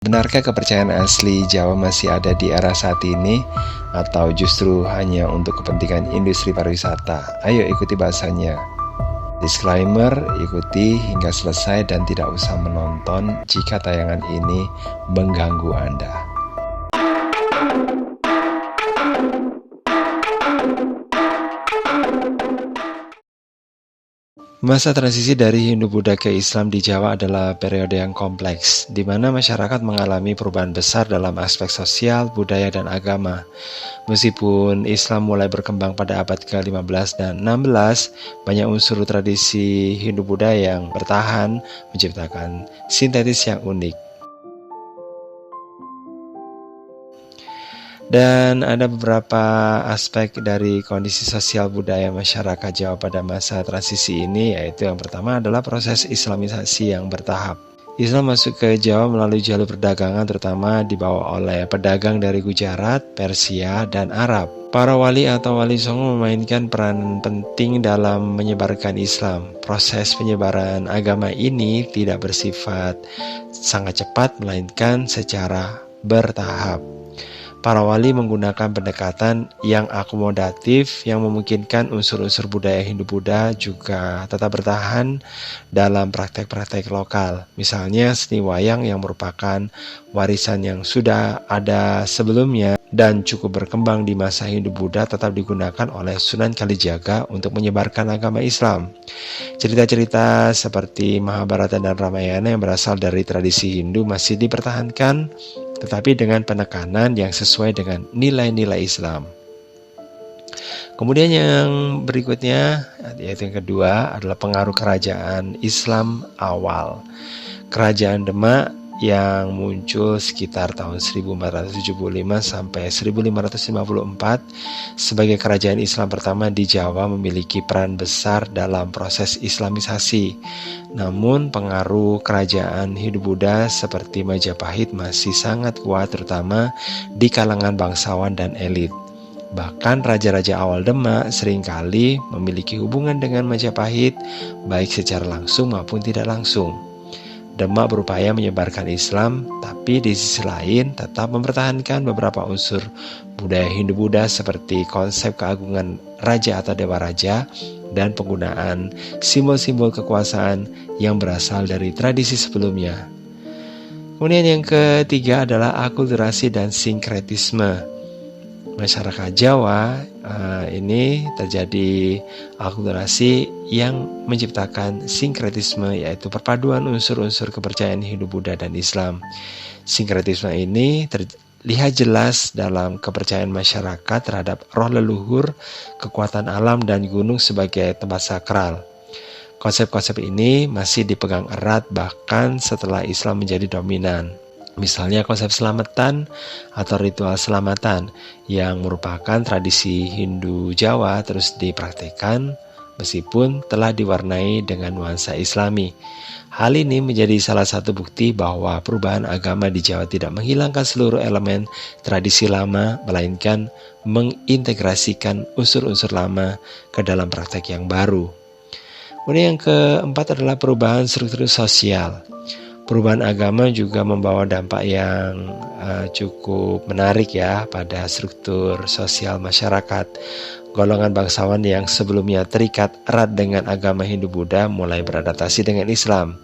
Benarkah kepercayaan asli Jawa masih ada di era saat ini? Atau justru hanya untuk kepentingan industri pariwisata? Ayo ikuti bahasannya. Disclaimer, ikuti hingga selesai dan tidak usah menonton jika tayangan ini mengganggu Anda. Masa transisi dari Hindu-Buddha ke Islam di Jawa adalah periode yang kompleks, di mana masyarakat mengalami perubahan besar dalam aspek sosial, budaya, dan agama. Meskipun Islam mulai berkembang pada abad ke-15 dan 16, banyak unsur tradisi Hindu-Buddha yang bertahan menciptakan sintetis yang unik. Dan ada beberapa aspek dari kondisi sosial budaya masyarakat Jawa pada masa transisi ini, yaitu yang pertama adalah proses islamisasi yang bertahap. Islam masuk ke Jawa melalui jalur perdagangan terutama dibawa oleh pedagang dari Gujarat, Persia, dan Arab. Para wali atau wali songo memainkan peran penting dalam menyebarkan Islam. Proses penyebaran agama ini tidak bersifat sangat cepat, melainkan secara bertahap. Para wali menggunakan pendekatan yang akomodatif yang memungkinkan unsur-unsur budaya Hindu-Buddha juga tetap bertahan dalam praktek-praktek lokal. Misalnya seni wayang yang merupakan warisan yang sudah ada sebelumnya dan cukup berkembang di masa Hindu-Buddha tetap digunakan oleh Sunan Kalijaga untuk menyebarkan agama Islam. Cerita-cerita seperti Mahabharata dan Ramayana yang berasal dari tradisi Hindu masih dipertahankan, tetapi dengan penekanan yang sesuai dengan nilai-nilai Islam. Kemudian yang berikutnya, yaitu yang kedua, adalah pengaruh kerajaan Islam awal. Kerajaan Demak yang muncul sekitar tahun 1475 sampai 1554 sebagai kerajaan Islam pertama di Jawa memiliki peran besar dalam proses islamisasi. Namun pengaruh kerajaan Hindu-Buddha seperti Majapahit masih sangat kuat terutama di kalangan bangsawan dan elit. Bahkan raja-raja awal Demak seringkali memiliki hubungan dengan Majapahit baik secara langsung maupun tidak langsung. Demak berupaya menyebarkan Islam, tapi di sisi lain tetap mempertahankan beberapa unsur budaya Hindu-Buddha seperti konsep keagungan raja atau dewa raja dan penggunaan simbol-simbol kekuasaan yang berasal dari tradisi sebelumnya. Kemudian yang ketiga adalah akulturasi dan sinkretisme. Masyarakat Jawa ini terjadi akulturasi yang menciptakan sinkretisme, yaitu perpaduan unsur-unsur kepercayaan Hindu-Buddha dan Islam. Sinkretisme ini terlihat jelas dalam kepercayaan masyarakat terhadap roh leluhur, kekuatan alam, dan gunung sebagai tempat sakral. Konsep-konsep ini masih dipegang erat bahkan setelah Islam menjadi dominan. Misalnya konsep selamatan atau ritual selamatan yang merupakan tradisi Hindu Jawa terus dipraktikkan meskipun telah diwarnai dengan nuansa Islami. Hal ini menjadi salah satu bukti bahwa perubahan agama di Jawa tidak menghilangkan seluruh elemen tradisi lama, melainkan mengintegrasikan unsur-unsur lama ke dalam praktek yang baru. Kemudian yang keempat adalah perubahan struktur sosial. Perubahan agama juga membawa dampak yang cukup menarik ya pada struktur sosial masyarakat. Golongan bangsawan yang sebelumnya terikat erat dengan agama Hindu-Buddha mulai beradaptasi dengan Islam.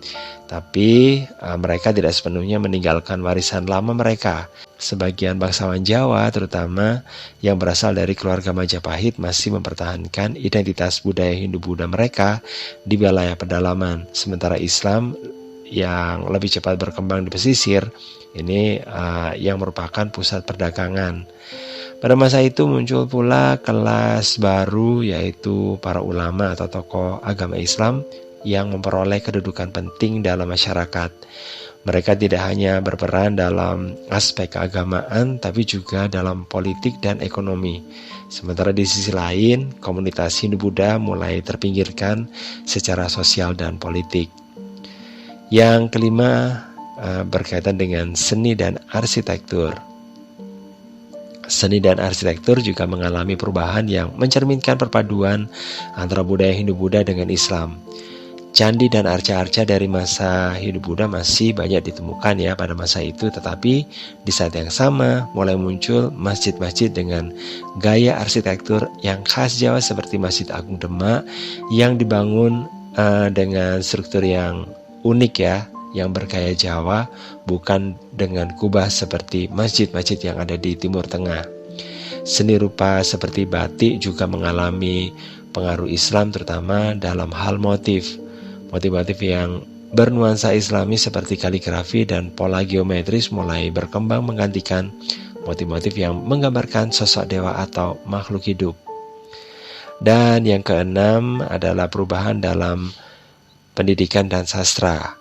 Tapi mereka tidak sepenuhnya meninggalkan warisan lama mereka. Sebagian bangsawan Jawa terutama yang berasal dari keluarga Majapahit masih mempertahankan identitas budaya Hindu-Buddha mereka di wilayah pedalaman. Sementara Islam yang lebih cepat berkembang di pesisir ini yang merupakan pusat perdagangan. Pada masa itu muncul pula kelas baru, yaitu para ulama atau tokoh agama Islam yang memperoleh kedudukan penting dalam masyarakat. Mereka tidak hanya berperan dalam aspek keagamaan tapi juga dalam politik dan ekonomi. Sementara di sisi lain komunitas Hindu-Buddha mulai terpinggirkan secara sosial dan politik. Yang kelima berkaitan dengan seni dan arsitektur. Seni dan arsitektur juga mengalami perubahan yang mencerminkan perpaduan antara budaya Hindu-Buddha dengan Islam. Candi dan arca-arca dari masa hidup Buddha masih banyak ditemukan ya pada masa itu, tetapi di saat yang sama mulai muncul masjid-masjid dengan gaya arsitektur yang khas Jawa seperti Masjid Agung Demak yang dibangun dengan struktur yang unik ya, yang bergaya Jawa, bukan dengan kubah seperti masjid-masjid yang ada di Timur Tengah. Seni rupa seperti batik juga mengalami pengaruh Islam terutama dalam hal motif yang bernuansa Islami seperti kaligrafi dan pola geometris mulai berkembang menggantikan motif-motif yang menggambarkan sosok dewa atau makhluk hidup. Dan yang keenam adalah perubahan dalam pendidikan dan sastra.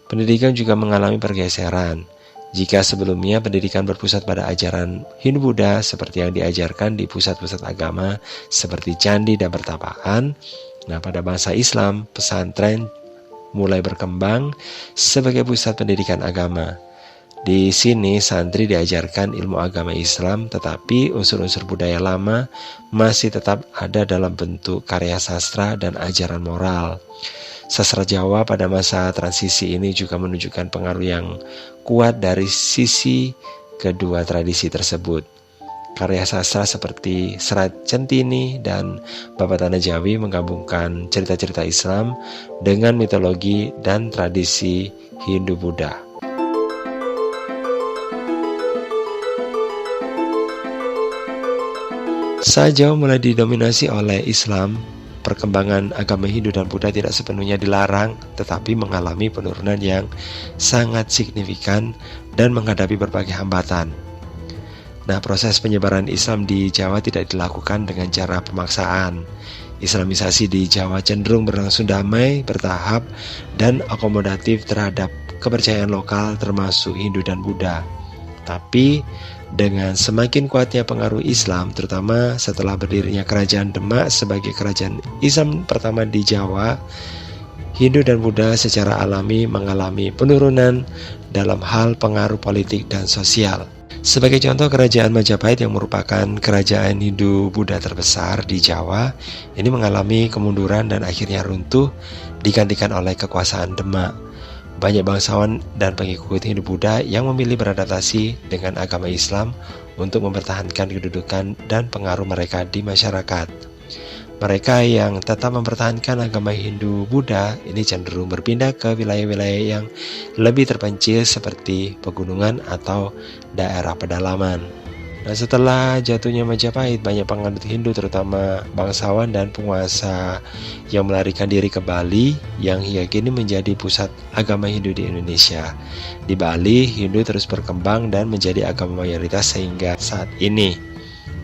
Pendidikan juga mengalami pergeseran. Jika sebelumnya pendidikan berpusat pada ajaran Hindu-Buddha seperti yang diajarkan di pusat-pusat agama seperti candi dan pertapaan, nah pada masa Islam, pesantren mulai berkembang sebagai pusat pendidikan agama. Di sini santri diajarkan ilmu agama Islam, tetapi unsur-unsur budaya lama masih tetap ada dalam bentuk karya sastra dan ajaran moral. Sastra Jawa pada masa transisi ini juga menunjukkan pengaruh yang kuat dari sisi kedua tradisi tersebut. Karya sastra seperti Serat Centini dan Babat Tanah Jawi menggabungkan cerita-cerita Islam dengan mitologi dan tradisi Hindu-Buddha. Saat Jawa mulai didominasi oleh Islam, perkembangan agama Hindu dan Buddha tidak sepenuhnya dilarang, tetapi mengalami penurunan yang sangat signifikan dan menghadapi berbagai hambatan. Nah, proses penyebaran Islam di Jawa tidak dilakukan dengan cara pemaksaan. Islamisasi di Jawa cenderung berlangsung damai, bertahap, dan akomodatif terhadap kepercayaan lokal termasuk Hindu dan Buddha. Tapi, dengan semakin kuatnya pengaruh Islam, terutama setelah berdirinya Kerajaan Demak sebagai kerajaan Islam pertama di Jawa, Hindu dan Buddha secara alami mengalami penurunan dalam hal pengaruh politik dan sosial. Sebagai contoh, Kerajaan Majapahit yang merupakan kerajaan Hindu-Buddha terbesar di Jawa ini mengalami kemunduran dan akhirnya runtuh digantikan oleh kekuasaan Demak. Banyak bangsawan dan pengikut Hindu-Buddha yang memilih beradaptasi dengan agama Islam untuk mempertahankan kedudukan dan pengaruh mereka di masyarakat. Mereka yang tetap mempertahankan agama Hindu-Buddha ini cenderung berpindah ke wilayah-wilayah yang lebih terpencil seperti pegunungan atau daerah pedalaman. Nah, setelah jatuhnya Majapahit, banyak penganut Hindu terutama bangsawan dan penguasa yang melarikan diri ke Bali yang hingga kini menjadi pusat agama Hindu di Indonesia. Di Bali, Hindu terus berkembang dan menjadi agama mayoritas sehingga saat ini,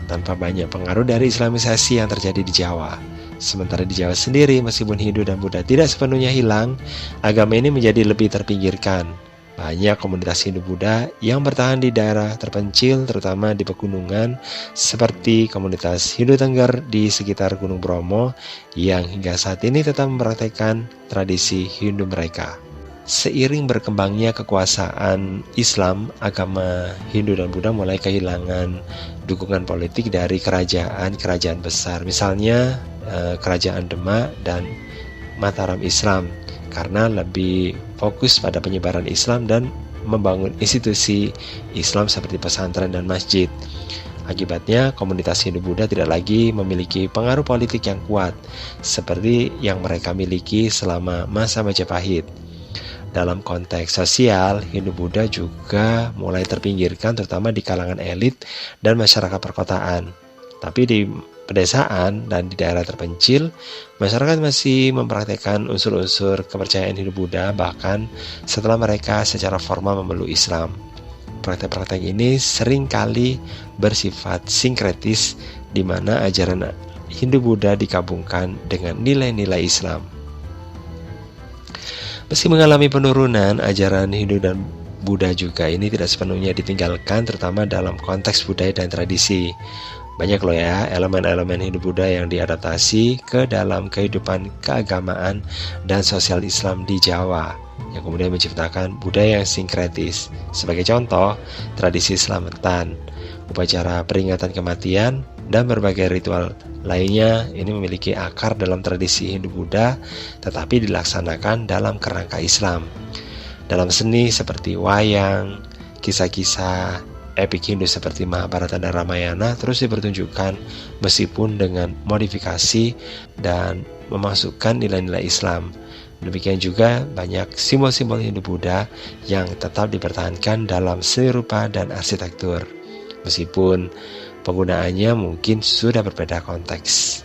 tanpa banyak pengaruh dari Islamisasi yang terjadi di Jawa. Sementara di Jawa sendiri, meskipun Hindu dan Buddha tidak sepenuhnya hilang, agama ini menjadi lebih terpinggirkan. Banyak komunitas Hindu-Buddha yang bertahan di daerah terpencil, terutama di pegunungan, seperti komunitas Hindu Tengger di sekitar Gunung Bromo, yang hingga saat ini tetap mempraktikkan tradisi Hindu mereka. Seiring berkembangnya kekuasaan Islam, agama Hindu dan Buddha mulai kehilangan dukungan politik dari kerajaan-kerajaan besar, misalnya Kerajaan Demak dan Mataram Islam, karena lebih fokus pada penyebaran Islam dan membangun institusi Islam seperti pesantren dan masjid. Akibatnya, komunitas Hindu-Buddha tidak lagi memiliki pengaruh politik yang kuat seperti yang mereka miliki selama masa Majapahit. Dalam konteks sosial, Hindu-Buddha juga mulai terpinggirkan terutama di kalangan elit dan masyarakat perkotaan. Tapi di pedesaan dan di daerah terpencil, masyarakat masih mempraktikkan unsur-unsur kepercayaan Hindu-Buddha bahkan setelah mereka secara formal memeluk Islam. Praktek-praktek ini seringkali bersifat sinkretis di mana ajaran Hindu-Buddha digabungkan dengan nilai-nilai Islam. Meski mengalami penurunan, ajaran Hindu dan Buddha juga ini tidak sepenuhnya ditinggalkan, terutama dalam konteks budaya dan tradisi. Banyak loh ya elemen-elemen Hindu-Buddha yang diadaptasi ke dalam kehidupan keagamaan dan sosial Islam di Jawa, yang kemudian menciptakan budaya yang sinkretis. Sebagai contoh, tradisi Selamatan, upacara peringatan kematian, dan berbagai ritual lainnya ini memiliki akar dalam tradisi Hindu-Buddha tetapi dilaksanakan dalam kerangka Islam. Dalam seni seperti wayang, kisah-kisah epik Hindu seperti Mahabharata dan Ramayana terus dipertunjukkan meskipun dengan modifikasi dan memasukkan nilai-nilai Islam. Demikian juga banyak simbol-simbol Hindu-Buddha yang tetap dipertahankan dalam seni rupa dan arsitektur, meskipun penggunaannya mungkin sudah berbeda konteks.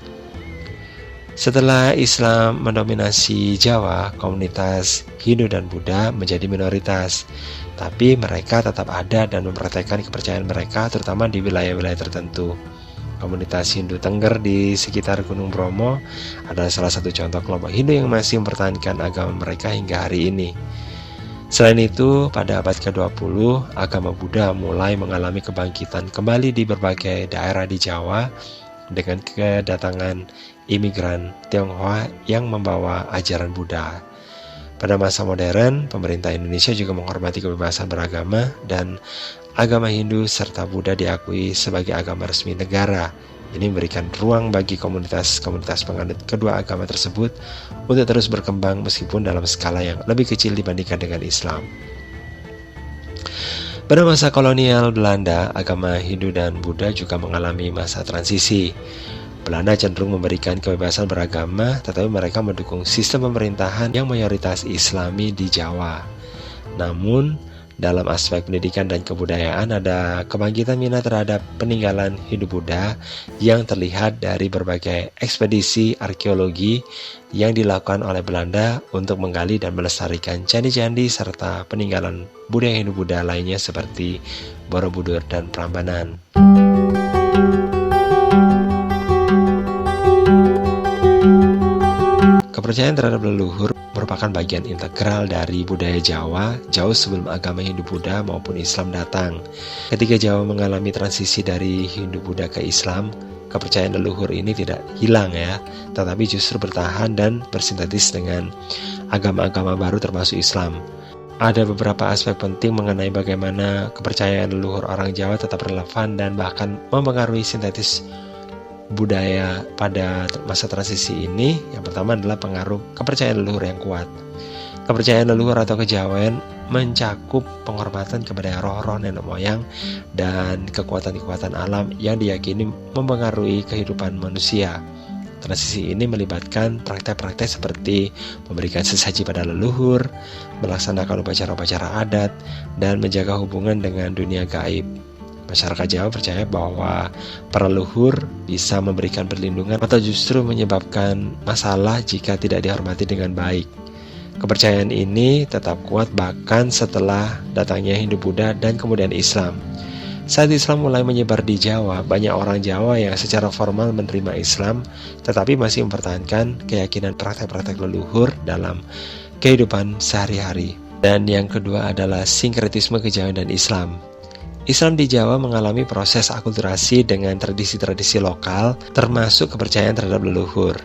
Setelah Islam mendominasi Jawa, komunitas Hindu dan Buddha menjadi minoritas, tapi mereka tetap ada dan mempraktikkan kepercayaan mereka terutama di wilayah-wilayah tertentu. Komunitas Hindu Tengger di sekitar Gunung Bromo adalah salah satu contoh kelompok Hindu yang masih mempertahankan agama mereka hingga hari ini. Selain itu, pada abad ke-20, agama Buddha mulai mengalami kebangkitan kembali di berbagai daerah di Jawa dengan kedatangan imigran Tionghoa yang membawa ajaran Buddha. Pada masa modern, pemerintah Indonesia juga menghormati kebebasan beragama dan agama Hindu serta Buddha diakui sebagai agama resmi negara. Ini memberikan ruang bagi komunitas-komunitas penganut kedua agama tersebut untuk terus berkembang meskipun dalam skala yang lebih kecil dibandingkan dengan Islam. Pada masa kolonial Belanda, agama Hindu dan Buddha juga mengalami masa transisi. Belanda cenderung memberikan kebebasan beragama, tetapi mereka mendukung sistem pemerintahan yang mayoritas Islami di Jawa. Namun, dalam aspek pendidikan dan kebudayaan ada kebangkitan minat terhadap peninggalan Hindu-Buddha yang terlihat dari berbagai ekspedisi arkeologi yang dilakukan oleh Belanda untuk menggali dan melestarikan candi-candi serta peninggalan budaya Hindu-Buddha lainnya seperti Borobudur dan Prambanan. Kepercayaan terhadap leluhur merupakan bagian integral dari budaya Jawa jauh sebelum agama Hindu-Buddha maupun Islam datang. Ketika Jawa mengalami transisi dari Hindu-Buddha ke Islam, kepercayaan leluhur ini tidak hilang tetapi justru bertahan dan bersintetis dengan agama-agama baru termasuk Islam. Ada beberapa aspek penting mengenai bagaimana kepercayaan leluhur orang Jawa tetap relevan dan bahkan mempengaruhi sintetis budaya pada masa transisi ini. Yang pertama adalah pengaruh kepercayaan leluhur yang kuat. Kepercayaan leluhur atau kejawen mencakup penghormatan kepada roh-roh nenek moyang dan kekuatan-kekuatan alam yang diyakini mempengaruhi kehidupan manusia. Transisi ini melibatkan praktek-praktek seperti memberikan sesaji pada leluhur, melaksanakan upacara-upacara adat, dan menjaga hubungan dengan dunia gaib. Masyarakat Jawa percaya bahwa para leluhur bisa memberikan perlindungan atau justru menyebabkan masalah jika tidak dihormati dengan baik. Kepercayaan ini tetap kuat bahkan setelah datangnya Hindu-Buddha dan kemudian Islam. Saat Islam mulai menyebar di Jawa, banyak orang Jawa yang secara formal menerima Islam tetapi masih mempertahankan keyakinan praktek-praktek leluhur dalam kehidupan sehari-hari. Dan yang kedua adalah sinkretisme kejawen dan Islam. Islam di Jawa mengalami proses akulturasi dengan tradisi-tradisi lokal, termasuk kepercayaan terhadap leluhur.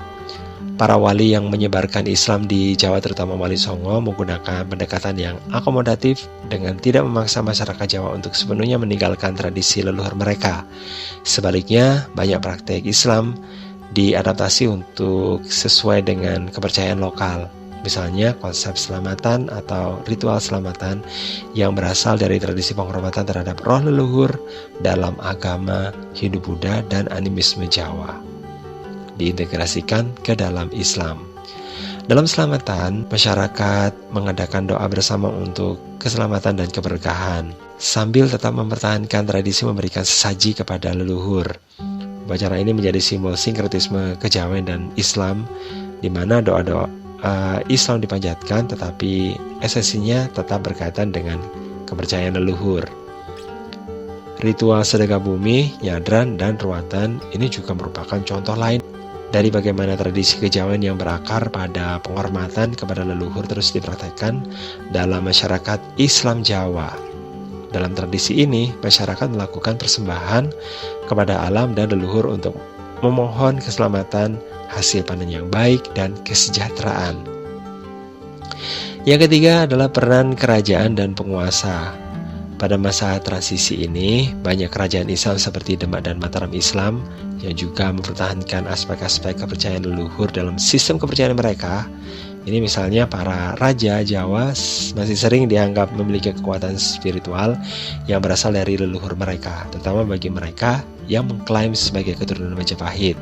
Para wali yang menyebarkan Islam di Jawa, terutama Wali Songo, menggunakan pendekatan yang akomodatif dengan tidak memaksa masyarakat Jawa untuk sepenuhnya meninggalkan tradisi leluhur mereka. Sebaliknya, banyak praktek Islam diadaptasi untuk sesuai dengan kepercayaan lokal. Misalnya konsep selamatan atau ritual selamatan yang berasal dari tradisi penghormatan terhadap roh leluhur dalam agama Hindu-Buddha dan animisme Jawa diintegrasikan ke dalam Islam. Dalam selamatan, masyarakat mengadakan doa bersama untuk keselamatan dan keberkahan sambil tetap mempertahankan tradisi memberikan sesaji kepada leluhur. Upacara ini menjadi simbol sinkretisme kejawen dan Islam di mana doa-doa Islam dipanjatkan tetapi esensinya tetap berkaitan dengan kepercayaan leluhur. Ritual sedekah bumi, nyadran, dan ruatan ini juga merupakan contoh lain dari bagaimana tradisi kejawen yang berakar pada penghormatan kepada leluhur terus dipraktekkan dalam masyarakat Islam Jawa. Dalam tradisi ini, masyarakat melakukan persembahan kepada alam dan leluhur untuk memohon keselamatan, hasil panen yang baik, dan kesejahteraan. Yang ketiga adalah peran kerajaan dan penguasa. Pada masa transisi ini, banyak kerajaan Islam seperti Demak dan Mataram Islam yang juga mempertahankan aspek-aspek kepercayaan leluhur dalam sistem kepercayaan mereka. Ini misalnya para raja Jawa masih sering dianggap memiliki kekuatan spiritual yang berasal dari leluhur mereka, terutama bagi mereka yang mengklaim sebagai keturunan Majapahit.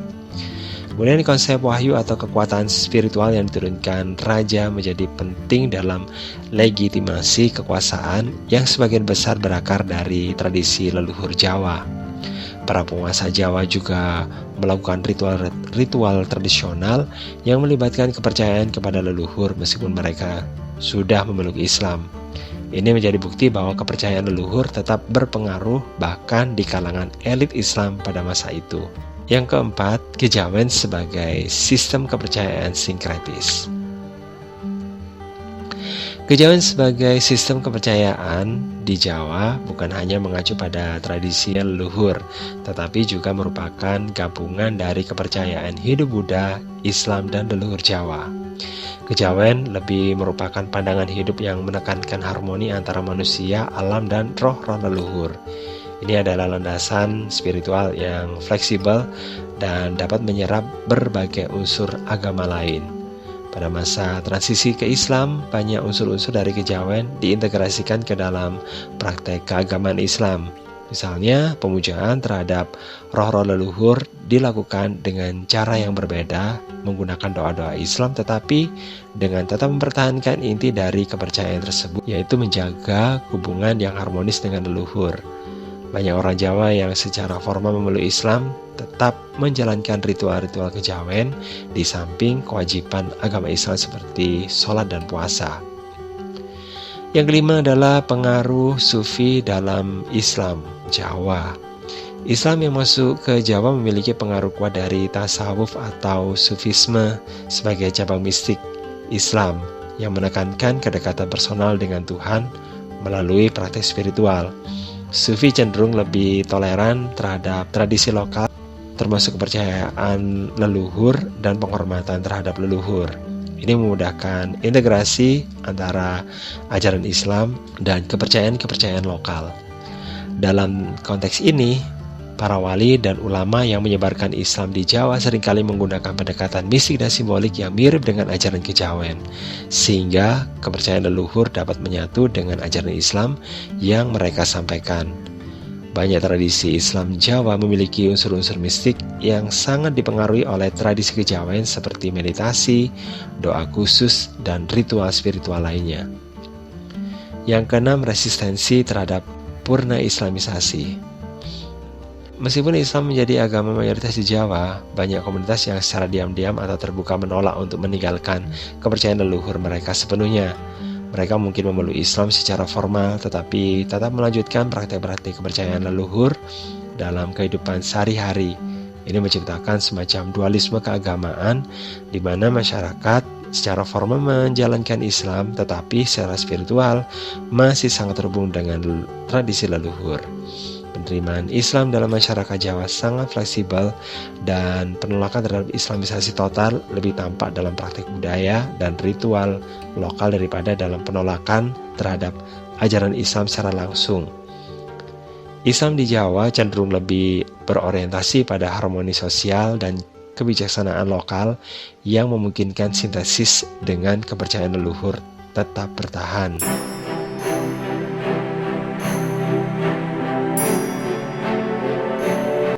Kemudian konsep wahyu atau kekuatan spiritual yang diturunkan raja menjadi penting dalam legitimasi kekuasaan yang sebagian besar berakar dari tradisi leluhur Jawa. Para penguasa Jawa juga melakukan ritual tradisional yang melibatkan kepercayaan kepada leluhur meskipun mereka sudah memeluk Islam. Ini menjadi bukti bahwa kepercayaan leluhur tetap berpengaruh bahkan di kalangan elit Islam pada masa itu. Yang keempat, kejawen sebagai sistem kepercayaan sinkretis. Kejawen sebagai sistem kepercayaan di Jawa bukan hanya mengacu pada tradisi leluhur, tetapi juga merupakan gabungan dari kepercayaan Hindu-Buddha, Islam, dan leluhur Jawa. Kejawen lebih merupakan pandangan hidup yang menekankan harmoni antara manusia, alam, dan roh-roh leluhur. Ini adalah landasan spiritual yang fleksibel dan dapat menyerap berbagai unsur agama lain. Pada masa transisi ke Islam, banyak unsur-unsur dari kejawen diintegrasikan ke dalam praktek keagamaan Islam. Misalnya, pemujaan terhadap roh-roh leluhur dilakukan dengan cara yang berbeda, menggunakan doa-doa Islam tetapi dengan tetap mempertahankan inti dari kepercayaan tersebut, yaitu menjaga hubungan yang harmonis dengan leluhur. Banyak orang Jawa yang secara formal memeluk Islam tetap menjalankan ritual-ritual kejawen di samping kewajiban agama Islam seperti sholat dan puasa. Yang kelima adalah pengaruh Sufi dalam Islam Jawa. Islam yang masuk ke Jawa memiliki pengaruh kuat dari tasawuf atau Sufisme sebagai cabang mistik Islam yang menekankan kedekatan personal dengan Tuhan melalui praktek spiritual. Sufi cenderung lebih toleran terhadap tradisi lokal, termasuk kepercayaan leluhur dan penghormatan terhadap leluhur. Ini memudahkan integrasi antara ajaran Islam dan kepercayaan-kepercayaan lokal. Dalam konteks ini, para wali dan ulama yang menyebarkan Islam di Jawa seringkali menggunakan pendekatan mistik dan simbolik yang mirip dengan ajaran kejawen, sehingga kepercayaan leluhur dapat menyatu dengan ajaran Islam yang mereka sampaikan. Banyak tradisi Islam Jawa memiliki unsur-unsur mistik yang sangat dipengaruhi oleh tradisi kejawen seperti meditasi, doa khusus, dan ritual spiritual lainnya. Yang keenam, resistensi terhadap purna Islamisasi. Meskipun Islam menjadi agama mayoritas di Jawa, banyak komunitas yang secara diam-diam atau terbuka menolak untuk meninggalkan kepercayaan leluhur mereka sepenuhnya. Mereka mungkin memeluk Islam secara formal, tetapi tetap melanjutkan praktek-praktek kepercayaan leluhur dalam kehidupan sehari-hari. Ini menciptakan semacam dualisme keagamaan, di mana masyarakat secara formal menjalankan Islam, tetapi secara spiritual masih sangat terhubung dengan tradisi leluhur. Penerimaan Islam dalam masyarakat Jawa sangat fleksibel dan penolakan terhadap Islamisasi total lebih tampak dalam praktik budaya dan ritual lokal daripada dalam penolakan terhadap ajaran Islam secara langsung. Islam di Jawa cenderung lebih berorientasi pada harmoni sosial dan kebijaksanaan lokal yang memungkinkan sintesis dengan kepercayaan leluhur tetap bertahan.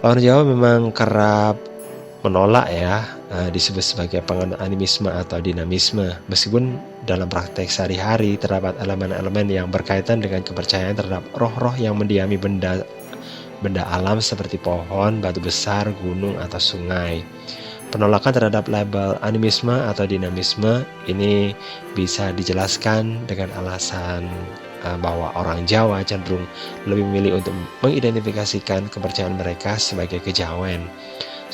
Orang Jawa memang kerap menolak disebut sebagai penganut animisme atau dinamisme, meskipun dalam praktek sehari-hari terdapat elemen-elemen yang berkaitan dengan kepercayaan terhadap roh-roh yang mendiami benda alam seperti pohon, batu besar, gunung, atau sungai. Penolakan terhadap label animisme atau dinamisme ini bisa dijelaskan dengan alasan bahwa orang Jawa cenderung lebih memilih untuk mengidentifikasikan kepercayaan mereka sebagai kejawen,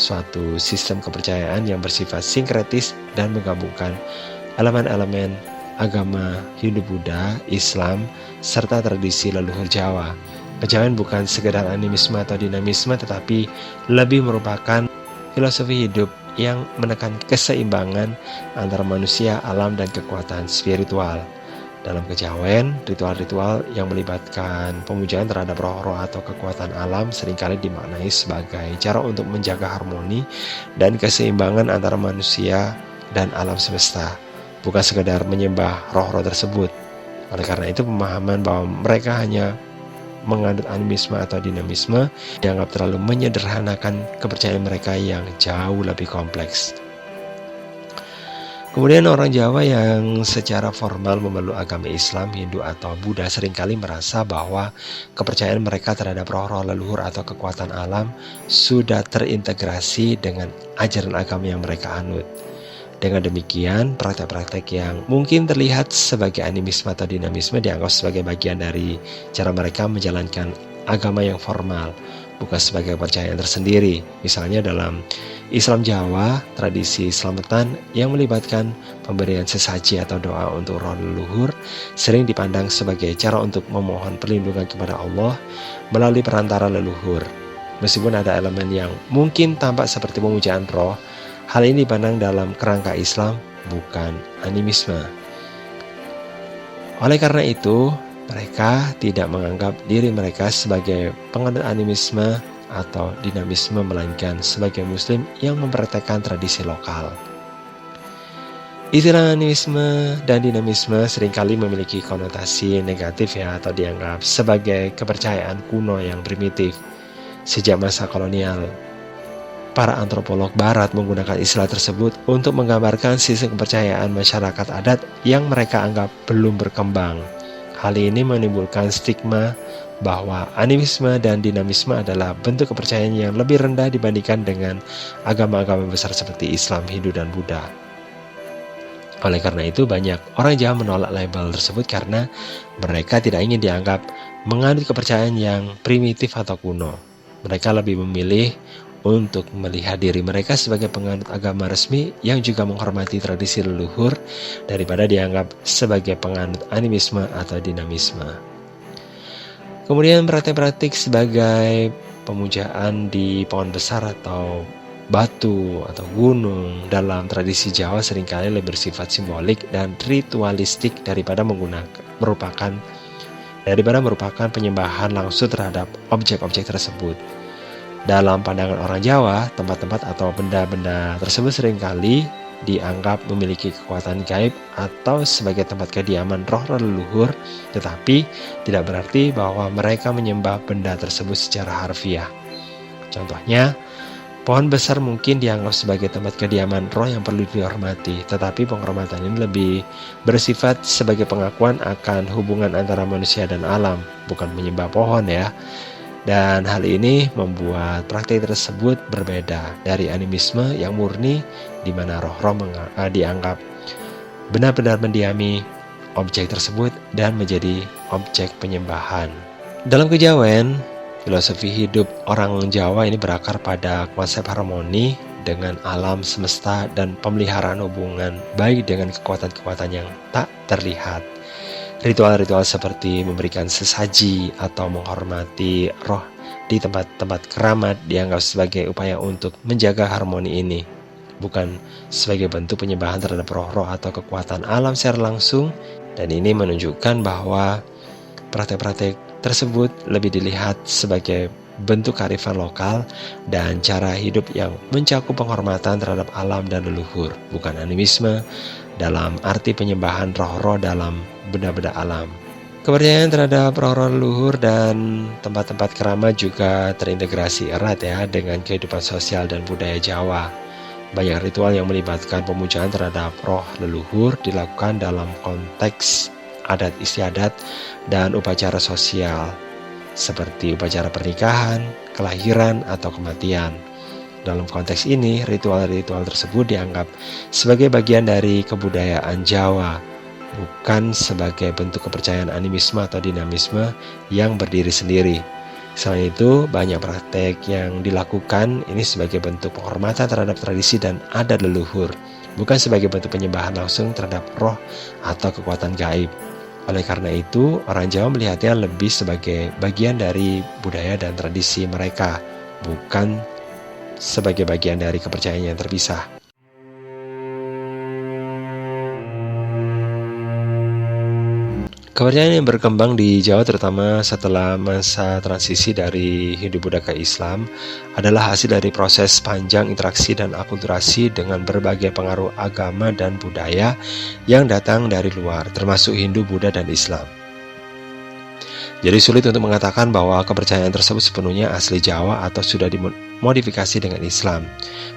suatu sistem kepercayaan yang bersifat sinkretis dan menggabungkan elemen-elemen agama Hindu-Buddha, Islam, serta tradisi leluhur Jawa. Kejawen bukan sekedar animisme atau dinamisme, tetapi lebih merupakan filosofi hidup yang menekan keseimbangan antara manusia, alam, dan kekuatan spiritual. Dalam kejawen, ritual-ritual yang melibatkan pemujaan terhadap roh-roh atau kekuatan alam seringkali dimaknai sebagai cara untuk menjaga harmoni dan keseimbangan antara manusia dan alam semesta, bukan sekedar menyembah roh-roh tersebut. Oleh karena itu, pemahaman bahwa mereka hanya menganut animisme atau dinamisme dianggap terlalu menyederhanakan kepercayaan mereka yang jauh lebih kompleks. Kemudian orang Jawa yang secara formal memeluk agama Islam, Hindu, atau Buddha seringkali merasa bahwa kepercayaan mereka terhadap roh-roh leluhur atau kekuatan alam sudah terintegrasi dengan ajaran agama yang mereka anut. Dengan demikian, praktek-praktek yang mungkin terlihat sebagai animisme atau dinamisme dianggap sebagai bagian dari cara mereka menjalankan agama yang formal, bukan sebagai kepercayaan tersendiri. Misalnya dalam Islam Jawa, tradisi selamatan yang melibatkan pemberian sesaji atau doa untuk roh leluhur sering dipandang sebagai cara untuk memohon perlindungan kepada Allah melalui perantara leluhur. Meskipun ada elemen yang mungkin tampak seperti pemujaan roh, hal ini dipandang dalam kerangka Islam, bukan animisme. Oleh karena itu, mereka tidak menganggap diri mereka sebagai penganut animisme atau dinamisme, melainkan sebagai muslim yang mempraktekkan tradisi lokal. Istilah animisme dan dinamisme seringkali memiliki konotasi negatif atau dianggap sebagai kepercayaan kuno yang primitif. Sejak masa kolonial, para antropolog barat menggunakan istilah tersebut untuk menggambarkan sistem kepercayaan masyarakat adat yang mereka anggap belum berkembang. Hal ini menimbulkan stigma bahwa animisme dan dinamisme adalah bentuk kepercayaan yang lebih rendah dibandingkan dengan agama-agama besar seperti Islam, Hindu, dan Buddha. Oleh karena itu, banyak orang Jawa menolak label tersebut karena mereka tidak ingin dianggap menganut kepercayaan yang primitif atau kuno. Mereka lebih memilih untuk melihat diri mereka sebagai penganut agama resmi yang juga menghormati tradisi leluhur daripada dianggap sebagai penganut animisme atau dinamisme. Kemudian praktik-praktik sebagai pemujaan di pohon besar atau batu atau gunung dalam tradisi Jawa seringkali lebih bersifat simbolik dan ritualistik daripada merupakan penyembahan langsung terhadap objek-objek tersebut. Dalam pandangan orang Jawa, tempat-tempat atau benda-benda tersebut seringkali dianggap memiliki kekuatan gaib atau sebagai tempat kediaman roh leluhur, tetapi tidak berarti bahwa mereka menyembah benda tersebut secara harfiah. Contohnya, pohon besar mungkin dianggap sebagai tempat kediaman roh yang perlu dihormati, tetapi penghormatan ini lebih bersifat sebagai pengakuan akan hubungan antara manusia dan alam, bukan menyembah pohon ya. Dan hal ini membuat praktik tersebut berbeda dari animisme yang murni, di mana roh-roh dianggap benar-benar mendiami objek tersebut dan menjadi objek penyembahan. Dalam kejawen, filosofi hidup orang Jawa ini berakar pada konsep harmoni dengan alam semesta dan pemeliharaan hubungan baik dengan kekuatan-kekuatan yang tak terlihat. Ritual-ritual seperti memberikan sesaji atau menghormati roh di tempat-tempat keramat dianggap sebagai upaya untuk menjaga harmoni ini, bukan sebagai bentuk penyembahan terhadap roh-roh atau kekuatan alam secara langsung. Dan ini menunjukkan bahwa praktek-praktek tersebut lebih dilihat sebagai bentuk kearifan lokal dan cara hidup yang mencakup penghormatan terhadap alam dan leluhur, bukan animisme dalam arti penyembahan roh-roh dalam benda-benda alam. Kepercayaan terhadap roh-roh leluhur dan tempat-tempat keramat juga terintegrasi erat dengan kehidupan sosial dan budaya Jawa. Banyak ritual yang melibatkan pemujaan terhadap roh leluhur dilakukan dalam konteks adat istiadat dan upacara sosial, seperti upacara pernikahan, kelahiran, atau kematian. Dalam konteks ini, ritual-ritual tersebut dianggap sebagai bagian dari kebudayaan Jawa, bukan sebagai bentuk kepercayaan animisme atau dinamisme yang berdiri sendiri. Selain itu, banyak praktek yang dilakukan ini sebagai bentuk penghormatan terhadap tradisi dan adat leluhur, bukan sebagai bentuk penyembahan langsung terhadap roh atau kekuatan gaib. Oleh karena itu, orang Jawa melihatnya lebih sebagai bagian dari budaya dan tradisi mereka, bukan sebagai bagian dari kepercayaan yang terpisah. Kepercayaan yang berkembang di Jawa terutama setelah masa transisi dari Hindu-Buddha ke Islam adalah hasil dari proses panjang interaksi dan akulturasi dengan berbagai pengaruh agama dan budaya yang datang dari luar, termasuk Hindu, Buddha, dan Islam. Jadi sulit untuk mengatakan bahwa kepercayaan tersebut sepenuhnya asli Jawa atau sudah dimodifikasi dengan Islam.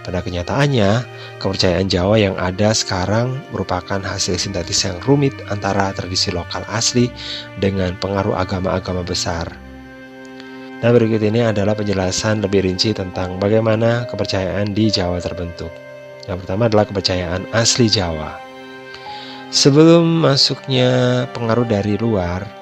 Pada kenyataannya, kepercayaan Jawa yang ada sekarang merupakan hasil sintetis yang rumit antara tradisi lokal asli dengan pengaruh agama-agama besar. Dan berikut ini adalah penjelasan lebih rinci tentang bagaimana kepercayaan di Jawa terbentuk. Yang pertama adalah kepercayaan asli Jawa. Sebelum masuknya pengaruh dari luar,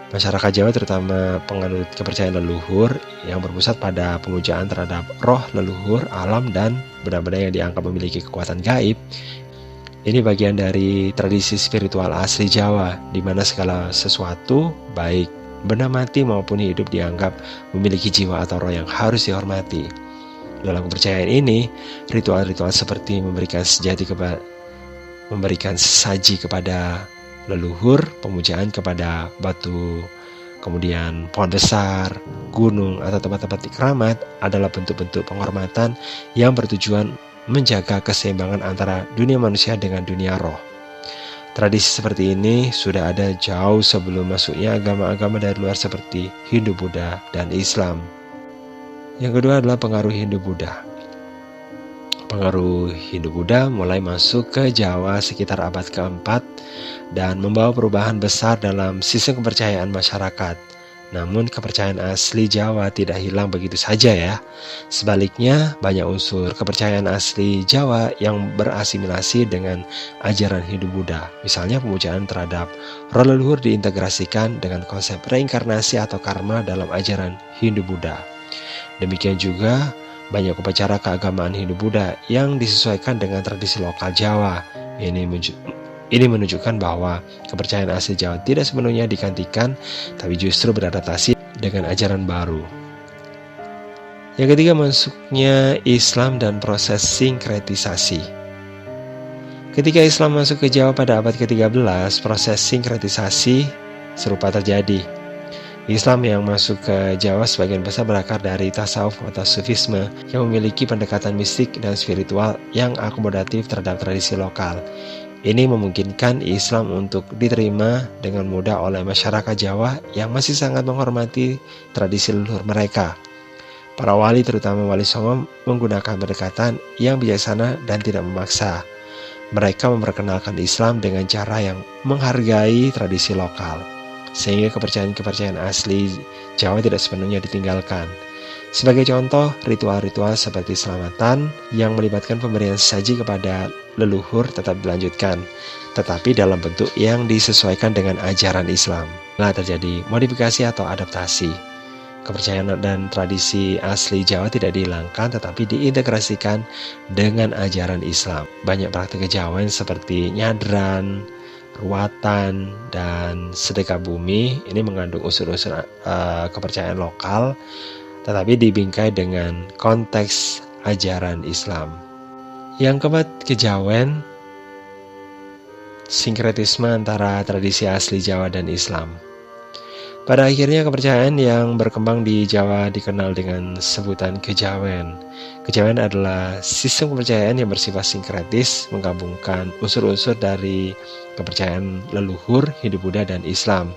masyarakat Jawa terutama penganut kepercayaan leluhur yang berpusat pada pemujaan terhadap roh leluhur, alam, dan benda-benda yang dianggap memiliki kekuatan gaib. Ini bagian dari tradisi spiritual asli Jawa, di mana segala sesuatu, baik benda mati maupun hidup, dianggap memiliki jiwa atau roh yang harus dihormati. Dalam kepercayaan ini, ritual-ritual seperti memberikan sesaji kepada leluhur, pemujaan kepada batu, kemudian pohon besar, gunung, atau tempat-tempat keramat adalah bentuk-bentuk penghormatan yang bertujuan menjaga keseimbangan antara dunia manusia dengan dunia roh. Tradisi seperti ini sudah ada jauh sebelum masuknya agama-agama dari luar seperti Hindu, Buddha, dan Islam. Yang kedua adalah pengaruh Hindu-Buddha. Pengaruh Hindu-Buddha mulai masuk ke Jawa sekitar abad keempat dan membawa perubahan besar dalam sistem kepercayaan masyarakat. Namun kepercayaan asli Jawa tidak hilang begitu saja ya. Sebaliknya, banyak unsur kepercayaan asli Jawa yang berasimilasi dengan ajaran Hindu-Buddha. Misalnya pemujaan terhadap roh leluhur diintegrasikan dengan konsep reinkarnasi atau karma dalam ajaran Hindu-Buddha. Demikian juga banyak upacara keagamaan Hindu-Buddha yang disesuaikan dengan tradisi lokal Jawa. Ini menunjukkan bahwa kepercayaan asli Jawa tidak sepenuhnya digantikan, tapi justru beradaptasi dengan ajaran baru. Yang ketiga, masuknya Islam dan proses sinkretisasi. Ketika Islam masuk ke Jawa pada abad ke-13, proses sinkretisasi serupa terjadi. Islam yang masuk ke Jawa sebagian besar berakar dari tasawuf atau sufisme yang memiliki pendekatan mistik dan spiritual yang akomodatif terhadap tradisi lokal. Ini memungkinkan Islam untuk diterima dengan mudah oleh masyarakat Jawa yang masih sangat menghormati tradisi leluhur mereka. Para wali, terutama Wali Songo, menggunakan pendekatan yang bijaksana dan tidak memaksa. Mereka memperkenalkan Islam dengan cara yang menghargai tradisi lokal, sehingga kepercayaan-kepercayaan asli Jawa tidak sepenuhnya ditinggalkan. Sebagai contoh, ritual-ritual seperti selamatan yang melibatkan pemberian sesaji kepada leluhur tetap dilanjutkan, tetapi dalam bentuk yang disesuaikan dengan ajaran Islam. Nah, terjadi modifikasi atau adaptasi. Kepercayaan dan tradisi asli Jawa tidak dihilangkan, tetapi diintegrasikan dengan ajaran Islam. Banyak praktik kejawen seperti nyadran, ruatan, dan sedekah bumi ini mengandung unsur-unsur kepercayaan lokal, tetapi dibingkai dengan konteks ajaran Islam. Yang keempat, kejawen, sinkretisme antara tradisi asli Jawa dan Islam. Pada akhirnya kepercayaan yang berkembang di Jawa dikenal dengan sebutan kejawen. Kejawen adalah sistem kepercayaan yang bersifat sinkretis, menggabungkan unsur-unsur dari kepercayaan leluhur, Hindu-Buddha, dan Islam.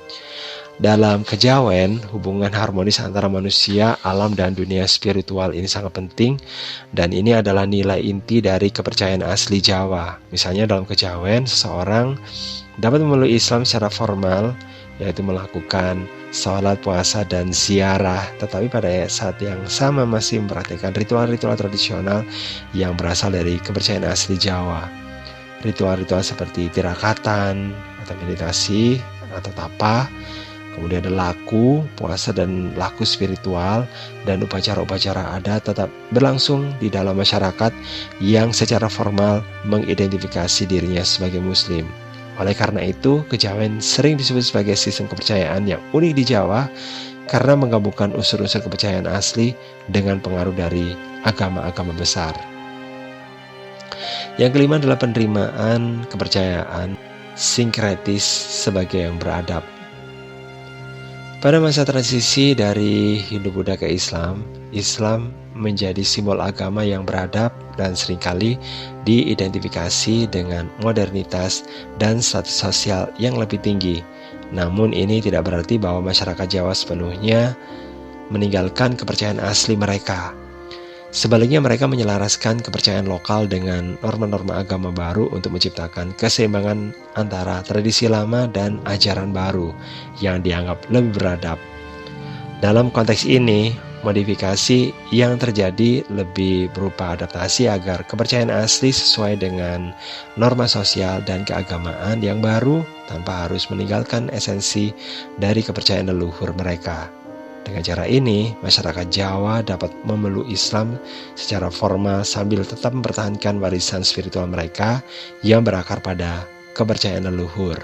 Dalam kejawen, hubungan harmonis antara manusia, alam, dan dunia spiritual ini sangat penting, dan ini adalah nilai inti dari kepercayaan asli Jawa. Misalnya dalam kejawen, seseorang dapat memeluk Islam secara formal, yaitu melakukan sholat, puasa, dan ziarah, tetapi pada saat yang sama masih mempraktikkan ritual-ritual tradisional yang berasal dari kepercayaan asli Jawa. Ritual-ritual seperti tirakatan atau meditasi atau tapa, kemudian ada laku, puasa, dan laku spiritual, dan upacara-upacara adat tetap berlangsung di dalam masyarakat yang secara formal mengidentifikasi dirinya sebagai Muslim. Oleh karena itu, kejawen sering disebut sebagai sistem kepercayaan yang unik di Jawa karena menggabungkan unsur-unsur kepercayaan asli dengan pengaruh dari agama-agama besar. Yang kelima adalah penerimaan kepercayaan sinkretis sebagai yang beradab. Pada masa transisi dari Hindu-Buddha ke Islam, Islam menjadi simbol agama yang beradab dan seringkali diidentifikasi dengan modernitas dan status sosial yang lebih tinggi. Namun ini tidak berarti bahwa masyarakat Jawa sepenuhnya meninggalkan kepercayaan asli mereka. Sebaliknya mereka menyelaraskan kepercayaan lokal dengan norma-norma agama baru untuk menciptakan keseimbangan antara tradisi lama dan ajaran baru yang dianggap lebih beradab. Dalam konteks ini, modifikasi yang terjadi lebih berupa adaptasi agar kepercayaan asli sesuai dengan norma sosial dan keagamaan yang baru tanpa harus meninggalkan esensi dari kepercayaan leluhur mereka. Dengan cara ini, masyarakat Jawa dapat memeluk Islam secara formal sambil tetap mempertahankan warisan spiritual mereka yang berakar pada kepercayaan leluhur.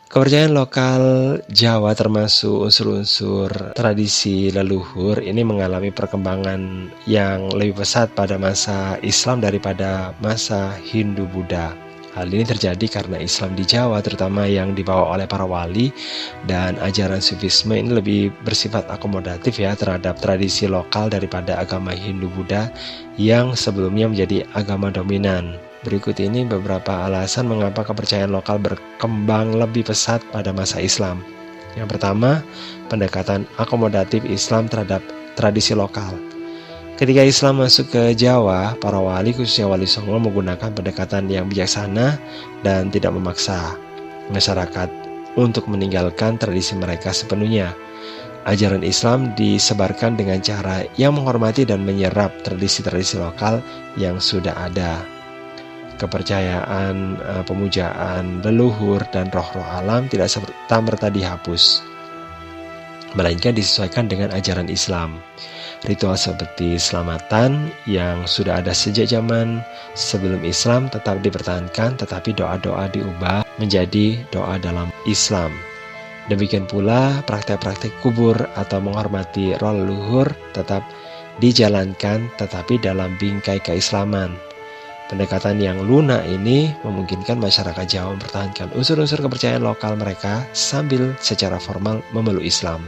Kepercayaan lokal Jawa termasuk unsur-unsur tradisi leluhur ini mengalami perkembangan yang lebih pesat pada masa Islam daripada masa Hindu-Buddha. Hal ini terjadi karena Islam di Jawa, terutama yang dibawa oleh para wali dan ajaran Sufisme, ini lebih bersifat akomodatif terhadap tradisi lokal daripada agama Hindu-Buddha yang sebelumnya menjadi agama dominan. Berikut ini beberapa alasan mengapa kepercayaan lokal berkembang lebih pesat pada masa Islam. Yang pertama, pendekatan akomodatif Islam terhadap tradisi lokal. Ketika Islam masuk ke Jawa, para wali khususnya Wali Songo menggunakan pendekatan yang bijaksana dan tidak memaksa masyarakat untuk meninggalkan tradisi mereka sepenuhnya. Ajaran Islam disebarkan dengan cara yang menghormati dan menyerap tradisi-tradisi lokal yang sudah ada. Kepercayaan, pemujaan leluhur dan roh-roh alam tidak serta-merta dihapus, melainkan disesuaikan dengan ajaran Islam. Ritual seperti selamatan yang sudah ada sejak zaman sebelum Islam tetap dipertahankan, tetapi doa-doa diubah menjadi doa dalam Islam. Demikian pula praktek-praktek kubur atau menghormati roh leluhur tetap dijalankan, tetapi dalam bingkai keislaman. Pendekatan yang lunak ini memungkinkan masyarakat Jawa mempertahankan unsur-unsur kepercayaan lokal mereka sambil secara formal memeluk Islam.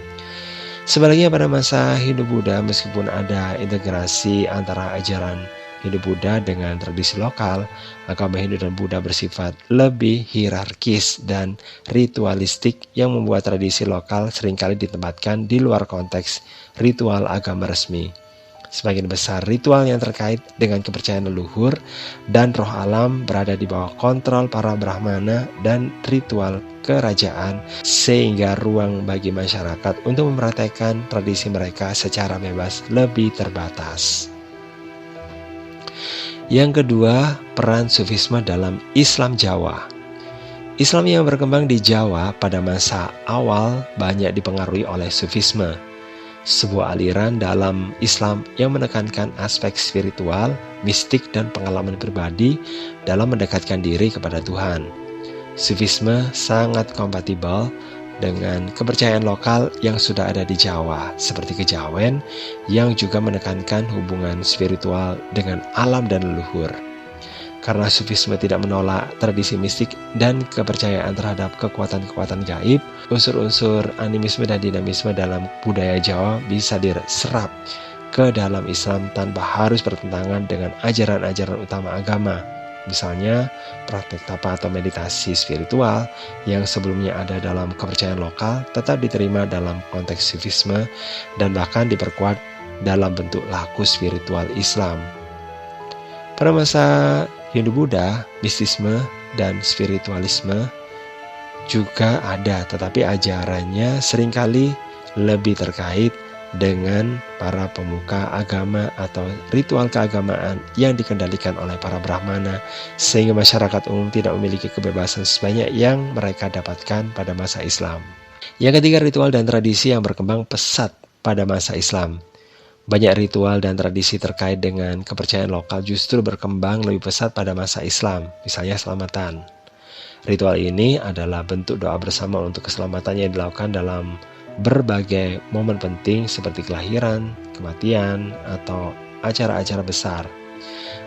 Sebaliknya pada masa Hindu-Buddha, meskipun ada integrasi antara ajaran Hindu-Buddha dengan tradisi lokal, agama Hindu dan Buddha bersifat lebih hierarkis dan ritualistik yang membuat tradisi lokal seringkali ditempatkan di luar konteks ritual agama resmi. Sebagian besar ritual yang terkait dengan kepercayaan leluhur dan roh alam berada di bawah kontrol para Brahmana dan ritual kerajaan, sehingga ruang bagi masyarakat untuk mempraktekkan tradisi mereka secara bebas lebih terbatas. Yang kedua, peran Sufisme dalam Islam Jawa. Islam yang berkembang di Jawa pada masa awal banyak dipengaruhi oleh Sufisme, sebuah aliran dalam Islam yang menekankan aspek spiritual, mistik, dan pengalaman pribadi dalam mendekatkan diri kepada Tuhan. Sufisme sangat kompatibel dengan kepercayaan lokal yang sudah ada di Jawa, seperti Kejawen yang juga menekankan hubungan spiritual dengan alam dan leluhur. Karena Sufisme tidak menolak tradisi mistik dan kepercayaan terhadap kekuatan-kekuatan gaib, unsur-unsur animisme dan dinamisme dalam budaya Jawa bisa diserap ke dalam Islam tanpa harus bertentangan dengan ajaran-ajaran utama agama. Misalnya, praktek tapa atau meditasi spiritual yang sebelumnya ada dalam kepercayaan lokal tetap diterima dalam konteks Sufisme dan bahkan diperkuat dalam bentuk laku spiritual Islam. Pada masa Hindu-Buddha, mistisme dan spiritualisme juga ada, tetapi ajarannya seringkali lebih terkait dengan para pemuka agama atau ritual keagamaan yang dikendalikan oleh para Brahmana, sehingga masyarakat umum tidak memiliki kebebasan sebanyak yang mereka dapatkan pada masa Islam. Yang ketiga, ritual dan tradisi yang berkembang pesat pada masa Islam. Banyak ritual dan tradisi terkait dengan kepercayaan lokal justru berkembang lebih pesat pada masa Islam, misalnya selamatan. Ritual ini adalah bentuk doa bersama untuk keselamatan yang dilakukan dalam berbagai momen penting seperti kelahiran, kematian, atau acara-acara besar.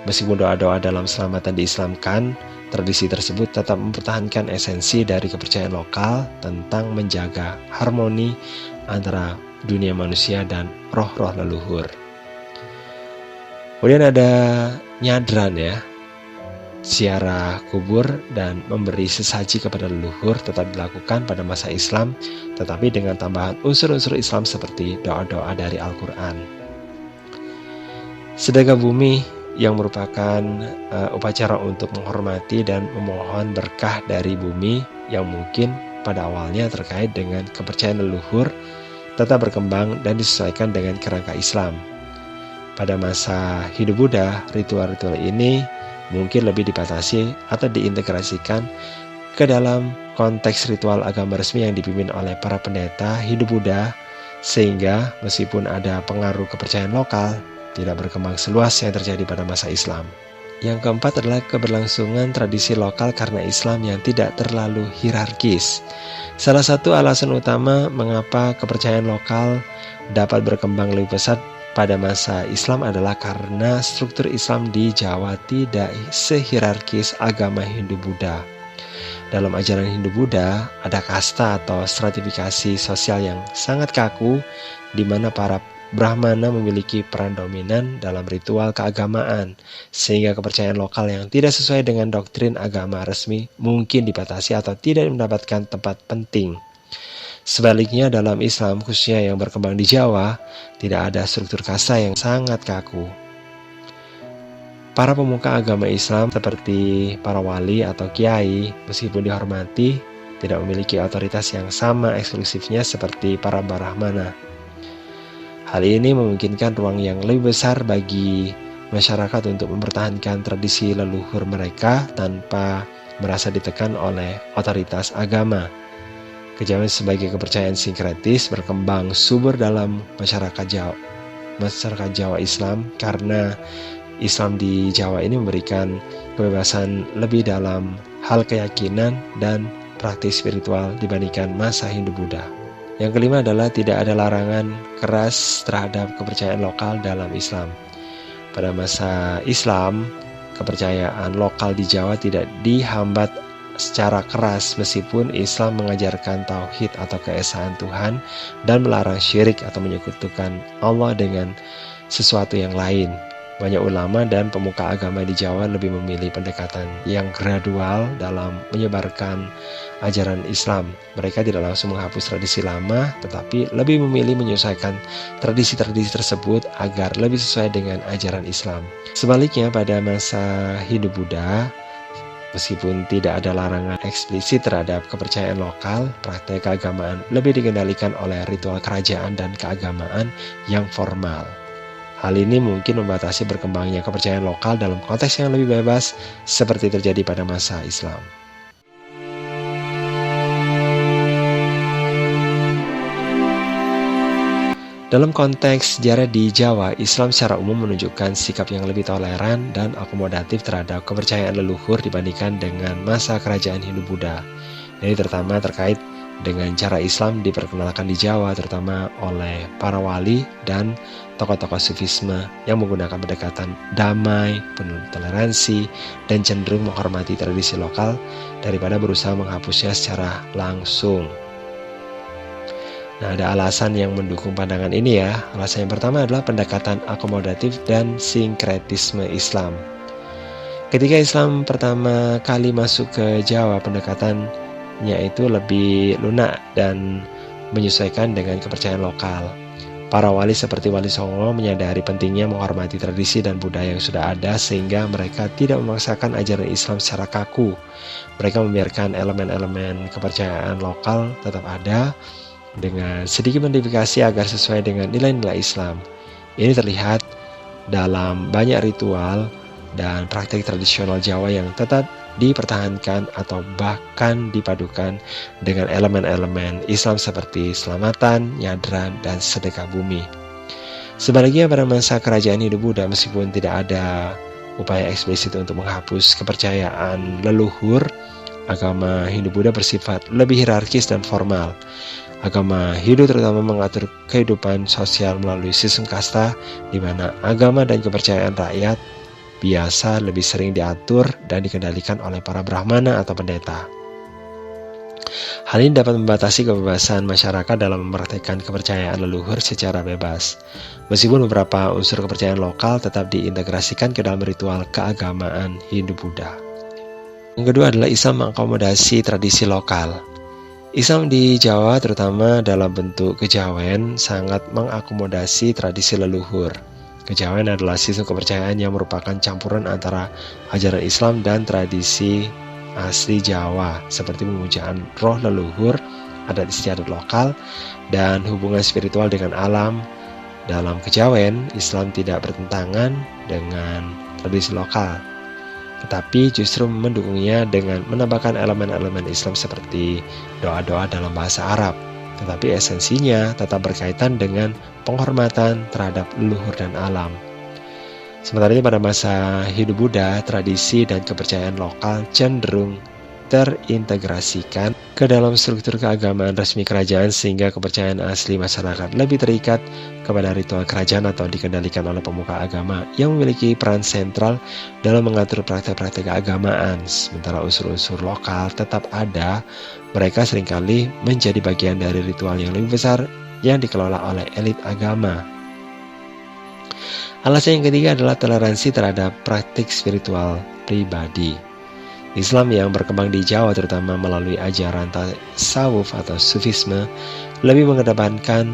Meskipun doa-doa dalam selamatan diislamkan, Tradisi tersebut tetap mempertahankan esensi dari kepercayaan lokal tentang menjaga harmoni antara dunia manusia dan roh-roh leluhur. Kemudian ada nyadran ya, ziarah kubur dan memberi sesaji kepada leluhur tetap dilakukan pada masa Islam, tetapi dengan tambahan unsur-unsur Islam seperti doa-doa dari Al-Quran. Sedekah bumi yang merupakan upacara untuk menghormati dan memohon berkah dari bumi yang mungkin pada awalnya terkait dengan kepercayaan leluhur tetap berkembang dan disesuaikan dengan kerangka Islam. Pada masa hidup Buddha, ritual-ritual ini mungkin lebih dibatasi atau diintegrasikan ke dalam konteks ritual agama resmi yang dipimpin oleh para pendeta hidup Buddha, sehingga meskipun ada pengaruh kepercayaan lokal, tidak berkembang seluas yang terjadi pada masa Islam. Yang keempat adalah keberlangsungan tradisi lokal karena Islam yang tidak terlalu hierarkis. Salah satu alasan utama mengapa kepercayaan lokal dapat berkembang lebih pesat pada masa Islam adalah karena struktur Islam di Jawa tidak sehierarkis agama Hindu-Buddha. Dalam ajaran Hindu-Buddha ada kasta atau stratifikasi sosial yang sangat kaku, di mana para Brahmana memiliki peran dominan dalam ritual keagamaan, sehingga kepercayaan lokal yang tidak sesuai dengan doktrin agama resmi mungkin dibatasi atau tidak mendapatkan tempat penting. Sebaliknya dalam Islam, khususnya yang berkembang di Jawa, tidak ada struktur kasta yang sangat kaku. Para pemuka agama Islam seperti para wali atau kiai, meskipun dihormati, tidak memiliki otoritas yang sama eksklusifnya seperti para Brahmana. Hal ini memungkinkan ruang yang lebih besar bagi masyarakat untuk mempertahankan tradisi leluhur mereka tanpa merasa ditekan oleh otoritas agama. Kejawen sebagai kepercayaan sinkretis berkembang subur dalam masyarakat Jawa Islam, karena Islam di Jawa ini memberikan kebebasan lebih dalam hal keyakinan dan praktis spiritual dibandingkan masa Hindu-Buddha. Yang kelima adalah tidak ada larangan keras terhadap kepercayaan lokal dalam Islam. Pada masa Islam, kepercayaan lokal di Jawa tidak dihambat secara keras, meskipun Islam mengajarkan tauhid atau keesaan Tuhan dan melarang syirik atau menyekutukan Allah dengan sesuatu yang lain. Banyak ulama dan pemuka agama di Jawa lebih memilih pendekatan yang gradual dalam menyebarkan ajaran Islam. Mereka tidak langsung menghapus tradisi lama, tetapi lebih memilih menyesuaikan tradisi-tradisi tersebut agar lebih sesuai dengan ajaran Islam. Sebaliknya pada masa hidup Buddha, meskipun tidak ada larangan eksplisit terhadap kepercayaan lokal, praktek keagamaan lebih dikendalikan oleh ritual kerajaan dan keagamaan yang formal. Hal ini mungkin membatasi berkembangnya kepercayaan lokal dalam konteks yang lebih bebas seperti terjadi pada masa Islam. Dalam konteks sejarah di Jawa, Islam secara umum menunjukkan sikap yang lebih toleran dan akomodatif terhadap kepercayaan leluhur dibandingkan dengan masa kerajaan Hindu-Buddha. Ini terutama terkait dengan cara Islam diperkenalkan di Jawa, terutama oleh para wali dan tokoh-tokoh sufisme yang menggunakan pendekatan damai, penuh toleransi, dan cenderung menghormati tradisi lokal daripada berusaha menghapusnya secara langsung. Nah, ada alasan yang mendukung pandangan ini ya. Alasan yang pertama adalah pendekatan akomodatif dan sinkretisme Islam. Ketika Islam pertama kali masuk ke Jawa, pendekatannya itu lebih lunak dan menyesuaikan dengan kepercayaan lokal. Para wali seperti Wali Songo menyadari pentingnya menghormati tradisi dan budaya yang sudah ada, sehingga mereka tidak memaksakan ajaran Islam secara kaku. Mereka membiarkan elemen-elemen kepercayaan lokal tetap ada, dengan sedikit modifikasi agar sesuai dengan nilai-nilai Islam. Ini terlihat dalam banyak ritual dan praktik tradisional Jawa yang tetap dipertahankan atau bahkan dipadukan dengan elemen-elemen Islam seperti selamatan, nyadran, dan sedekah bumi. Sebaliknya pada masa kerajaan Hindu-Buddha, meskipun tidak ada upaya eksplisit untuk menghapus kepercayaan leluhur, agama Hindu-Buddha bersifat lebih hierarkis dan formal. Agama Hindu terutama mengatur kehidupan sosial melalui sistem kasta, di mana agama dan kepercayaan rakyat biasa lebih sering diatur dan dikendalikan oleh para brahmana atau pendeta. Hal ini dapat membatasi kebebasan masyarakat dalam mempraktikkan kepercayaan leluhur secara bebas. Meskipun beberapa unsur kepercayaan lokal tetap diintegrasikan ke dalam ritual keagamaan Hindu-Buddha. Yang kedua adalah Islam mengakomodasi tradisi lokal. Islam di Jawa, terutama dalam bentuk kejawen, sangat mengakomodasi tradisi leluhur. Kejawen adalah sistem kepercayaan yang merupakan campuran antara ajaran Islam dan tradisi asli Jawa, seperti pemujaan roh leluhur, adat istiadat lokal, dan hubungan spiritual dengan alam. Dalam kejawen, Islam tidak bertentangan dengan tradisi lokal, tetapi justru mendukungnya dengan menambahkan elemen-elemen Islam seperti doa-doa dalam bahasa Arab. Tetapi esensinya tetap berkaitan dengan penghormatan terhadap leluhur dan alam. Sementara itu pada masa Hindu-Buddha, tradisi dan kepercayaan lokal cenderung terintegrasikan ke dalam struktur keagamaan resmi kerajaan, sehingga kepercayaan asli masyarakat lebih terikat kepada ritual kerajaan atau dikendalikan oleh pemuka agama yang memiliki peran sentral dalam mengatur praktek-praktek keagamaan. Sementara unsur-unsur lokal tetap ada, mereka seringkali menjadi bagian dari ritual yang lebih besar yang dikelola oleh elit agama. Alasan yang ketiga adalah toleransi terhadap praktik spiritual pribadi. Islam yang berkembang di Jawa, terutama melalui ajaran tasawuf atau sufisme, lebih mengedepankan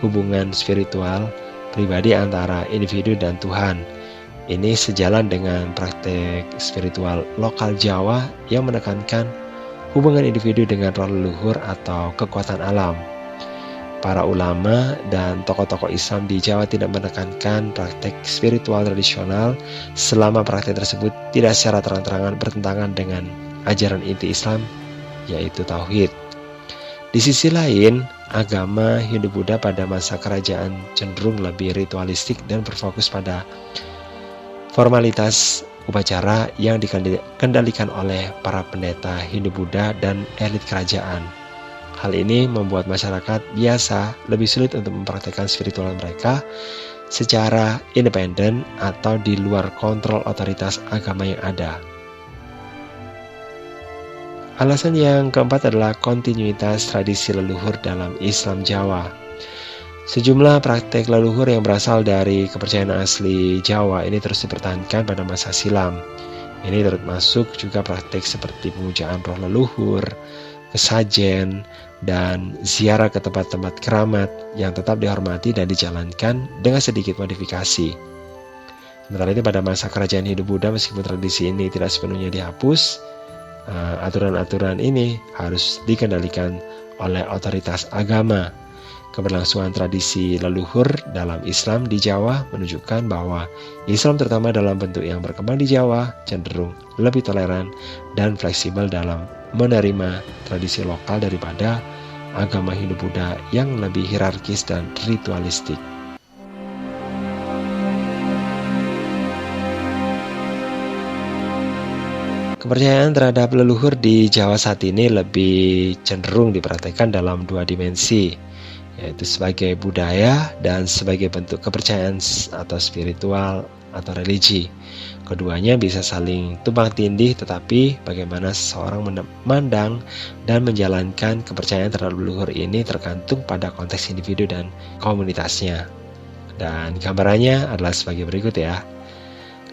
hubungan spiritual pribadi antara individu dan Tuhan. Ini sejalan dengan praktek spiritual lokal Jawa yang menekankan hubungan individu dengan roh leluhur atau kekuatan alam. Para ulama dan tokoh-tokoh Islam di Jawa tidak menekankan praktek spiritual tradisional selama praktek tersebut tidak secara terang-terangan bertentangan dengan ajaran inti Islam, yaitu tauhid. Di sisi lain, agama Hindu-Buddha pada masa kerajaan cenderung lebih ritualistik dan berfokus pada formalitas upacara yang dikendalikan oleh para pendeta Hindu-Buddha dan elit kerajaan. Hal ini membuat masyarakat biasa lebih sulit untuk mempraktikkan spiritual mereka secara independen atau di luar kontrol otoritas agama yang ada. Alasan yang keempat adalah kontinuitas tradisi leluhur dalam Islam Jawa. Sejumlah praktek leluhur yang berasal dari kepercayaan asli Jawa ini terus dipertahankan pada masa silam. Ini termasuk juga praktek seperti pemujaan roh leluhur, kesajen, dan ziarah ke tempat-tempat keramat yang tetap dihormati dan dijalankan dengan sedikit modifikasi. Sementara itu pada masa kerajaan Hindu-Buddha, meskipun tradisi ini tidak sepenuhnya dihapus, aturan-aturan ini harus dikendalikan oleh otoritas agama. Keberlangsungan tradisi leluhur dalam Islam di Jawa menunjukkan bahwa Islam, terutama dalam bentuk yang berkembang di Jawa, cenderung lebih toleran dan fleksibel dalam menerima tradisi lokal daripada agama Hindu-Buddha yang lebih hierarkis dan ritualistik. Kepercayaan terhadap leluhur di Jawa saat ini lebih cenderung dipraktikkan dalam dua dimensi, yaitu sebagai budaya dan sebagai bentuk kepercayaan atau spiritual atau religi. Keduanya bisa saling tumpang tindih, tetapi bagaimana seseorang memandang dan menjalankan kepercayaan terhadap leluhur ini tergantung pada konteks individu dan komunitasnya. Dan gambarannya adalah sebagai berikut ya.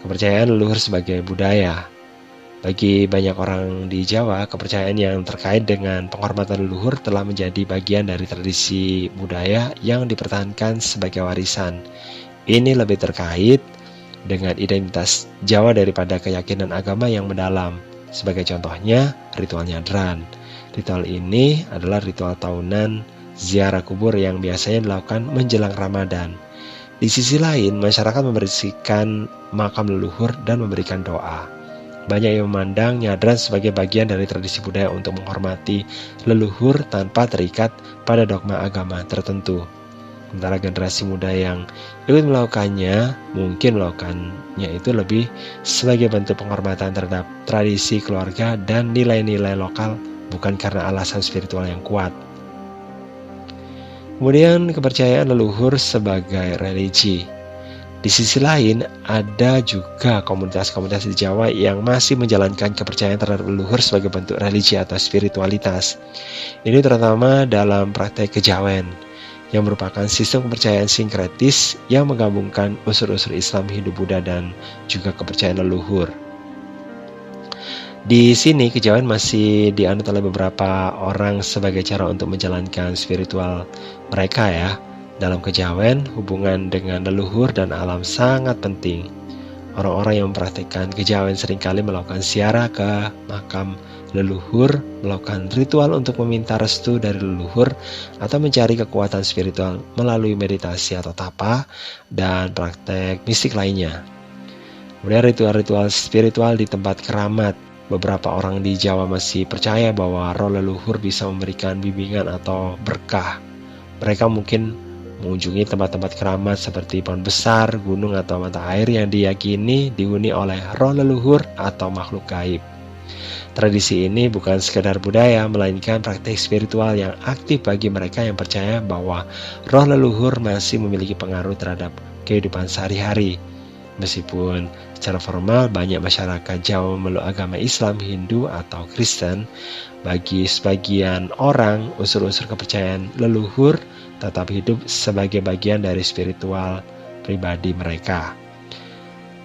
Kepercayaan leluhur sebagai budaya. Bagi banyak orang di Jawa, kepercayaan yang terkait dengan penghormatan leluhur telah menjadi bagian dari tradisi budaya yang dipertahankan sebagai warisan. Ini lebih terkait dengan identitas Jawa daripada keyakinan agama yang mendalam. Sebagai contohnya, ritual nyadran. Ritual ini adalah ritual tahunan ziarah kubur yang biasanya dilakukan menjelang Ramadan. Di sisi lain, masyarakat membersihkan makam leluhur dan memberikan doa. Banyak yang memandang nyadran sebagai bagian dari tradisi budaya untuk menghormati leluhur tanpa terikat pada dogma agama tertentu. Sementara generasi muda yang ikut melakukannya mungkin melakukannya itu lebih sebagai bentuk penghormatan terhadap tradisi keluarga dan nilai-nilai lokal, bukan karena alasan spiritual yang kuat. Kemudian kepercayaan leluhur sebagai religi. Di sisi lain, ada juga komunitas-komunitas di Jawa yang masih menjalankan kepercayaan terhadap leluhur sebagai bentuk religi atau spiritualitas. Ini terutama dalam praktek kejawen, yang merupakan sistem kepercayaan sinkretis yang menggabungkan unsur-unsur Islam, Hindu, Buddha, dan juga kepercayaan leluhur. Di sini kejawen masih dianut oleh beberapa orang sebagai cara untuk menjalankan spiritual mereka ya. Dalam kejawen, hubungan dengan leluhur dan alam sangat penting. Orang-orang yang mempraktikkan kejawen seringkali melakukan ziarah ke makam leluhur, melakukan ritual untuk meminta restu dari leluhur, atau mencari kekuatan spiritual melalui meditasi atau tapa, dan praktek mistik lainnya. Kemudian ritual-ritual spiritual di tempat keramat. Beberapa orang di Jawa masih percaya bahwa roh leluhur bisa memberikan bimbingan atau berkah. Mereka mungkin mengunjungi tempat-tempat keramat seperti pohon besar, gunung, atau mata air yang diyakini dihuni oleh roh leluhur atau makhluk gaib. Tradisi ini bukan sekedar budaya, melainkan praktik spiritual yang aktif bagi mereka yang percaya bahwa roh leluhur masih memiliki pengaruh terhadap kehidupan sehari-hari. Meskipun secara formal banyak masyarakat Jawa memeluk agama Islam, Hindu, atau Kristen, bagi sebagian orang unsur-unsur kepercayaan leluhur tetap hidup sebagai bagian dari spiritual pribadi mereka.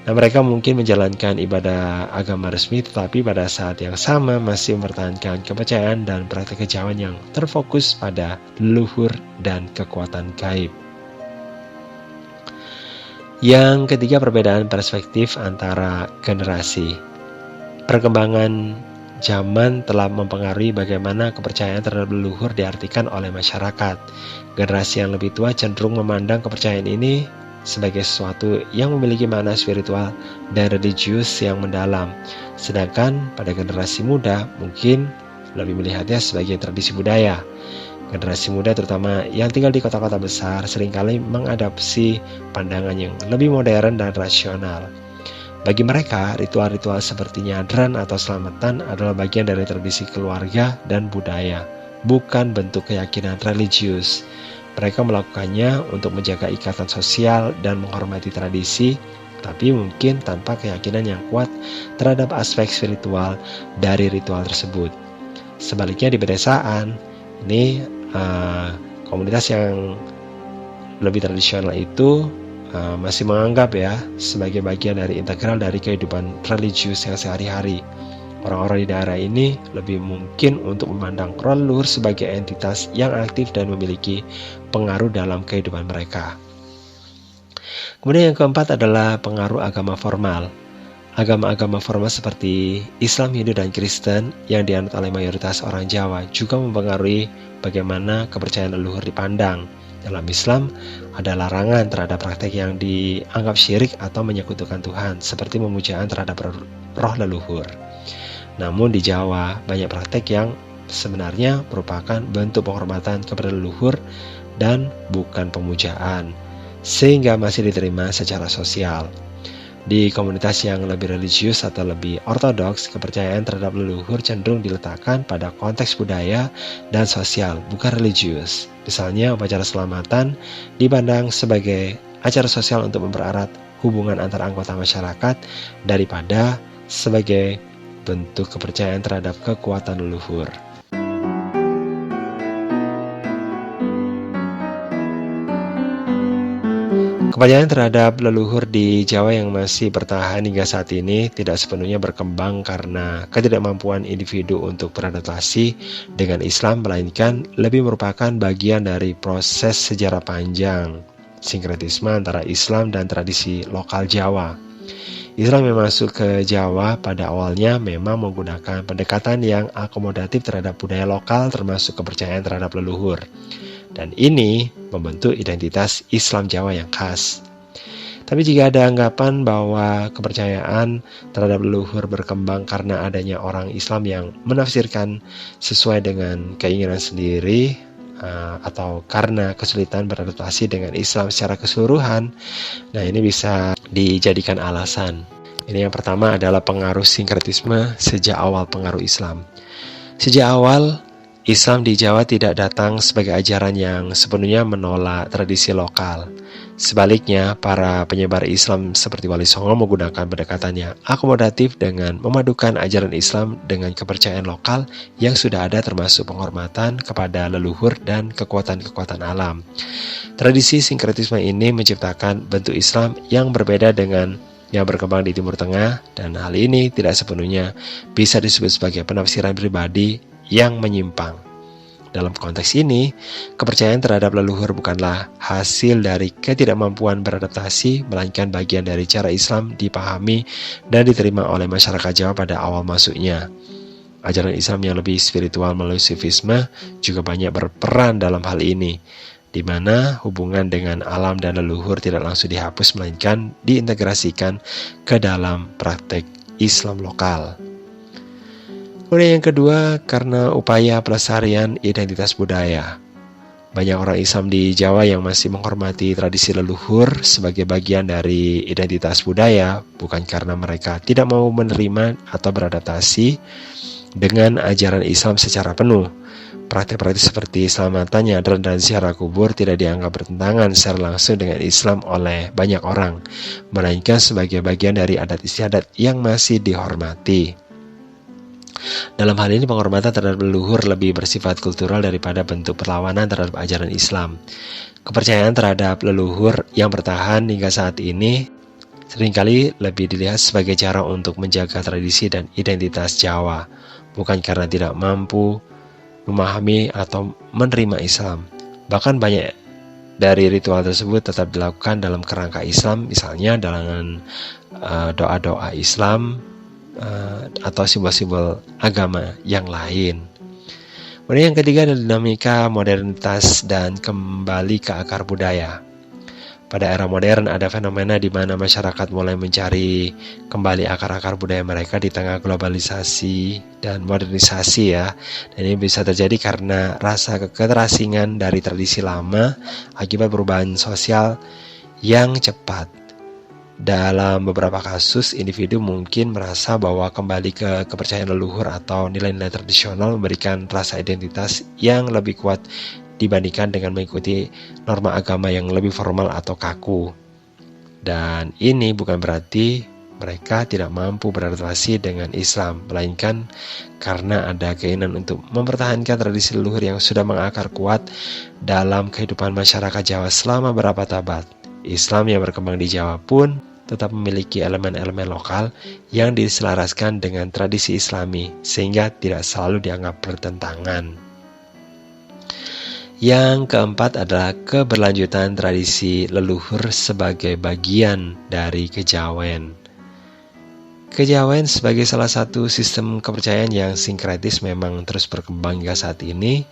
Nah, mereka mungkin menjalankan ibadah agama resmi, tetapi pada saat yang sama masih mempertahankan kepercayaan dan praktek kejawen yang terfokus pada leluhur dan kekuatan gaib. Yang ketiga, perbedaan perspektif antara generasi. Perkembangan zaman telah mempengaruhi bagaimana kepercayaan terhadap leluhur diartikan oleh masyarakat. Generasi yang lebih tua cenderung memandang kepercayaan ini sebagai sesuatu yang memiliki makna spiritual dan religius yang mendalam. Sedangkan pada generasi muda mungkin lebih melihatnya sebagai tradisi budaya. Generasi muda terutama yang tinggal di kota-kota besar seringkali mengadopsi pandangan yang lebih modern dan rasional. Bagi mereka, ritual-ritual seperti nyadran atau selamatan adalah bagian dari tradisi keluarga dan budaya, bukan bentuk keyakinan religius. Mereka melakukannya untuk menjaga ikatan sosial dan menghormati tradisi, tapi mungkin tanpa keyakinan yang kuat terhadap aspek spiritual dari ritual tersebut. Sebaliknya di pedesaan, ini komunitas yang lebih tradisional itu masih menganggap ya sebagai bagian dari integral dari kehidupan religius yang sehari-hari. Orang-orang di daerah ini lebih mungkin untuk memandang roh leluhur sebagai entitas yang aktif dan memiliki pengaruh dalam kehidupan mereka. Kemudian yang keempat adalah pengaruh agama formal. Agama-agama formal seperti Islam, Hindu, dan Kristen yang dianut oleh mayoritas orang Jawa juga mempengaruhi bagaimana kepercayaan leluhur dipandang. Dalam Islam, ada larangan terhadap praktek yang dianggap syirik atau menyekutukan Tuhan, seperti memujaan terhadap roh leluhur. Namun di Jawa, banyak praktek yang sebenarnya merupakan bentuk penghormatan kepada leluhur dan bukan pemujaan, sehingga masih diterima secara sosial. Di komunitas yang lebih religius atau lebih ortodoks, kepercayaan terhadap leluhur cenderung diletakkan pada konteks budaya dan sosial, bukan religius. Misalnya, upacara selamatan dipandang sebagai acara sosial untuk mempererat hubungan antar anggota masyarakat daripada sebagai bentuk kepercayaan terhadap kekuatan leluhur. Kepercayaan terhadap leluhur di Jawa yang masih bertahan hingga saat ini tidak sepenuhnya berkembang karena ketidakmampuan individu untuk beradaptasi dengan Islam, melainkan lebih merupakan bagian dari proses sejarah panjang sinkretisme antara Islam dan tradisi lokal Jawa. Islam yang masuk ke Jawa pada awalnya memang menggunakan pendekatan yang akomodatif terhadap budaya lokal termasuk kepercayaan terhadap leluhur. Dan ini membentuk identitas Islam Jawa yang khas. Tapi jika ada anggapan bahwa kepercayaan terhadap leluhur berkembang karena adanya orang Islam yang menafsirkan sesuai dengan keinginan sendiri, atau karena kesulitan beradaptasi dengan Islam secara keseluruhan, nah ini bisa dijadikan alasan. Ini yang pertama adalah pengaruh sinkretisme sejak awal pengaruh Islam. Sejak awal, Islam di Jawa tidak datang sebagai ajaran yang sepenuhnya menolak tradisi lokal. Sebaliknya, para penyebar Islam seperti Wali Songo menggunakan pendekatan yang akomodatif dengan memadukan ajaran Islam dengan kepercayaan lokal yang sudah ada, termasuk penghormatan kepada leluhur dan kekuatan-kekuatan alam. Tradisi sinkretisme ini menciptakan bentuk Islam yang berbeda dengan yang berkembang di Timur Tengah, dan hal ini tidak sepenuhnya bisa disebut sebagai penafsiran pribadi yang menyimpang. Dalam konteks ini, kepercayaan terhadap leluhur bukanlah hasil dari ketidakmampuan beradaptasi, melainkan bagian dari cara Islam dipahami dan diterima oleh masyarakat Jawa pada awal masuknya. Ajaran Islam yang lebih spiritual melalui sufisme juga banyak berperan dalam hal ini, di mana hubungan dengan alam dan leluhur tidak langsung dihapus, melainkan diintegrasikan ke dalam praktek Islam lokal. Kemudian yang kedua, karena upaya pelestarian identitas budaya. Banyak orang Islam di Jawa yang masih menghormati tradisi leluhur sebagai bagian dari identitas budaya, bukan karena mereka tidak mau menerima atau beradaptasi dengan ajaran Islam secara penuh. Praktik-praktik seperti selamatan, nyadar, dan ziarah kubur tidak dianggap bertentangan secara langsung dengan Islam oleh banyak orang, melainkan sebagai bagian dari adat istiadat yang masih dihormati. Dalam hal ini, penghormatan terhadap leluhur lebih bersifat kultural daripada bentuk perlawanan terhadap ajaran Islam. Kepercayaan terhadap leluhur yang bertahan hingga saat ini seringkali lebih dilihat sebagai cara untuk menjaga tradisi dan identitas Jawa, bukan karena tidak mampu memahami atau menerima Islam. Bahkan banyak dari ritual tersebut tetap dilakukan dalam kerangka Islam, misalnya dengan doa-doa Islam atau simbol-simbol agama yang lain. Kemudian yang ketiga adalah dinamika modernitas dan kembali ke akar budaya. Pada era modern ada fenomena di mana masyarakat mulai mencari kembali akar-akar budaya mereka di tengah globalisasi dan modernisasi ya. Dan ini bisa terjadi karena rasa keterasingan dari tradisi lama akibat perubahan sosial yang cepat. Dalam beberapa kasus, individu mungkin merasa bahwa kembali ke kepercayaan leluhur atau nilai-nilai tradisional memberikan rasa identitas yang lebih kuat dibandingkan dengan mengikuti norma agama yang lebih formal atau kaku. Dan ini bukan berarti mereka tidak mampu beradaptasi dengan Islam, melainkan karena ada keinginan untuk mempertahankan tradisi leluhur yang sudah mengakar kuat dalam kehidupan masyarakat Jawa selama berabad-abad. Islam yang berkembang di Jawa pun tetap memiliki elemen-elemen lokal yang diselaraskan dengan tradisi Islami, sehingga tidak selalu dianggap bertentangan. Yang keempat adalah keberlanjutan tradisi leluhur sebagai bagian dari kejawen. Kejawen sebagai salah satu sistem kepercayaan yang sinkretis memang terus berkembang hingga saat ini,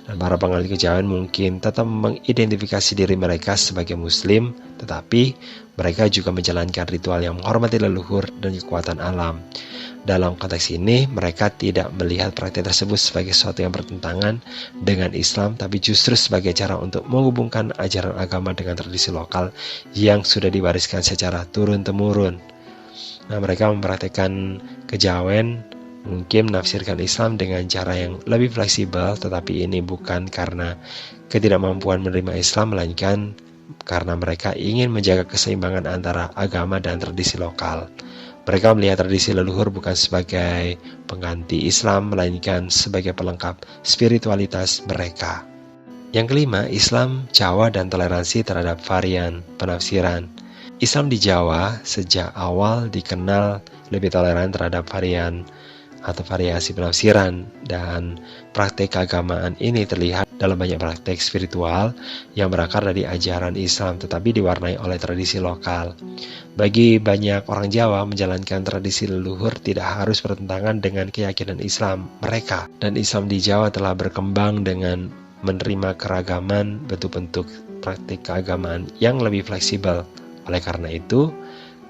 dan para penganut kejawen mungkin tetap mengidentifikasi diri mereka sebagai muslim, tetapi mereka juga menjalankan ritual yang menghormati leluhur dan kekuatan alam. Dalam konteks ini, mereka tidak melihat praktik tersebut sebagai sesuatu yang bertentangan dengan Islam, tapi justru sebagai cara untuk menghubungkan ajaran agama dengan tradisi lokal yang sudah diwariskan secara turun-temurun. Nah, mereka mempraktikkan kejawen, mungkin menafsirkan Islam dengan cara yang lebih fleksibel, tetapi ini bukan karena ketidakmampuan menerima Islam, melainkan karena mereka ingin menjaga keseimbangan antara agama dan tradisi lokal. Mereka melihat tradisi leluhur bukan sebagai pengganti Islam, melainkan sebagai pelengkap spiritualitas mereka. Yang kelima, Islam Jawa dan toleransi terhadap varian penafsiran. Islam di Jawa sejak awal dikenal lebih toleran terhadap varian atau variasi penafsiran, dan praktek keagamaan ini terlihat dalam banyak praktek spiritual yang berakar dari ajaran Islam tetapi diwarnai oleh tradisi lokal. Bagi banyak orang Jawa, menjalankan tradisi leluhur tidak harus bertentangan dengan keyakinan Islam mereka, dan Islam di Jawa telah berkembang dengan menerima keragaman bentuk-bentuk praktik keagamaan yang lebih fleksibel. Oleh karena itu,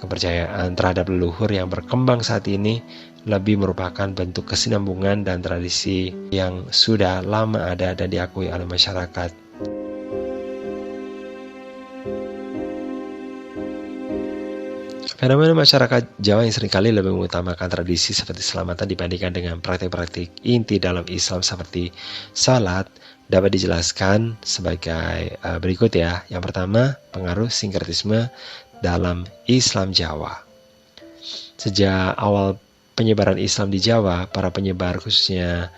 kepercayaan terhadap leluhur yang berkembang saat ini lebih merupakan bentuk kesinambungan dan tradisi yang sudah lama ada dan diakui oleh masyarakat. Fenomena masyarakat Jawa yang seringkali lebih mengutamakan tradisi seperti selamatan dibandingkan dengan praktik-praktik inti dalam Islam seperti salat dapat dijelaskan sebagai berikut ya. Yang pertama, pengaruh sinkretisme dalam Islam Jawa. Sejak awal penyebaran Islam di Jawa, para penyebar khususnya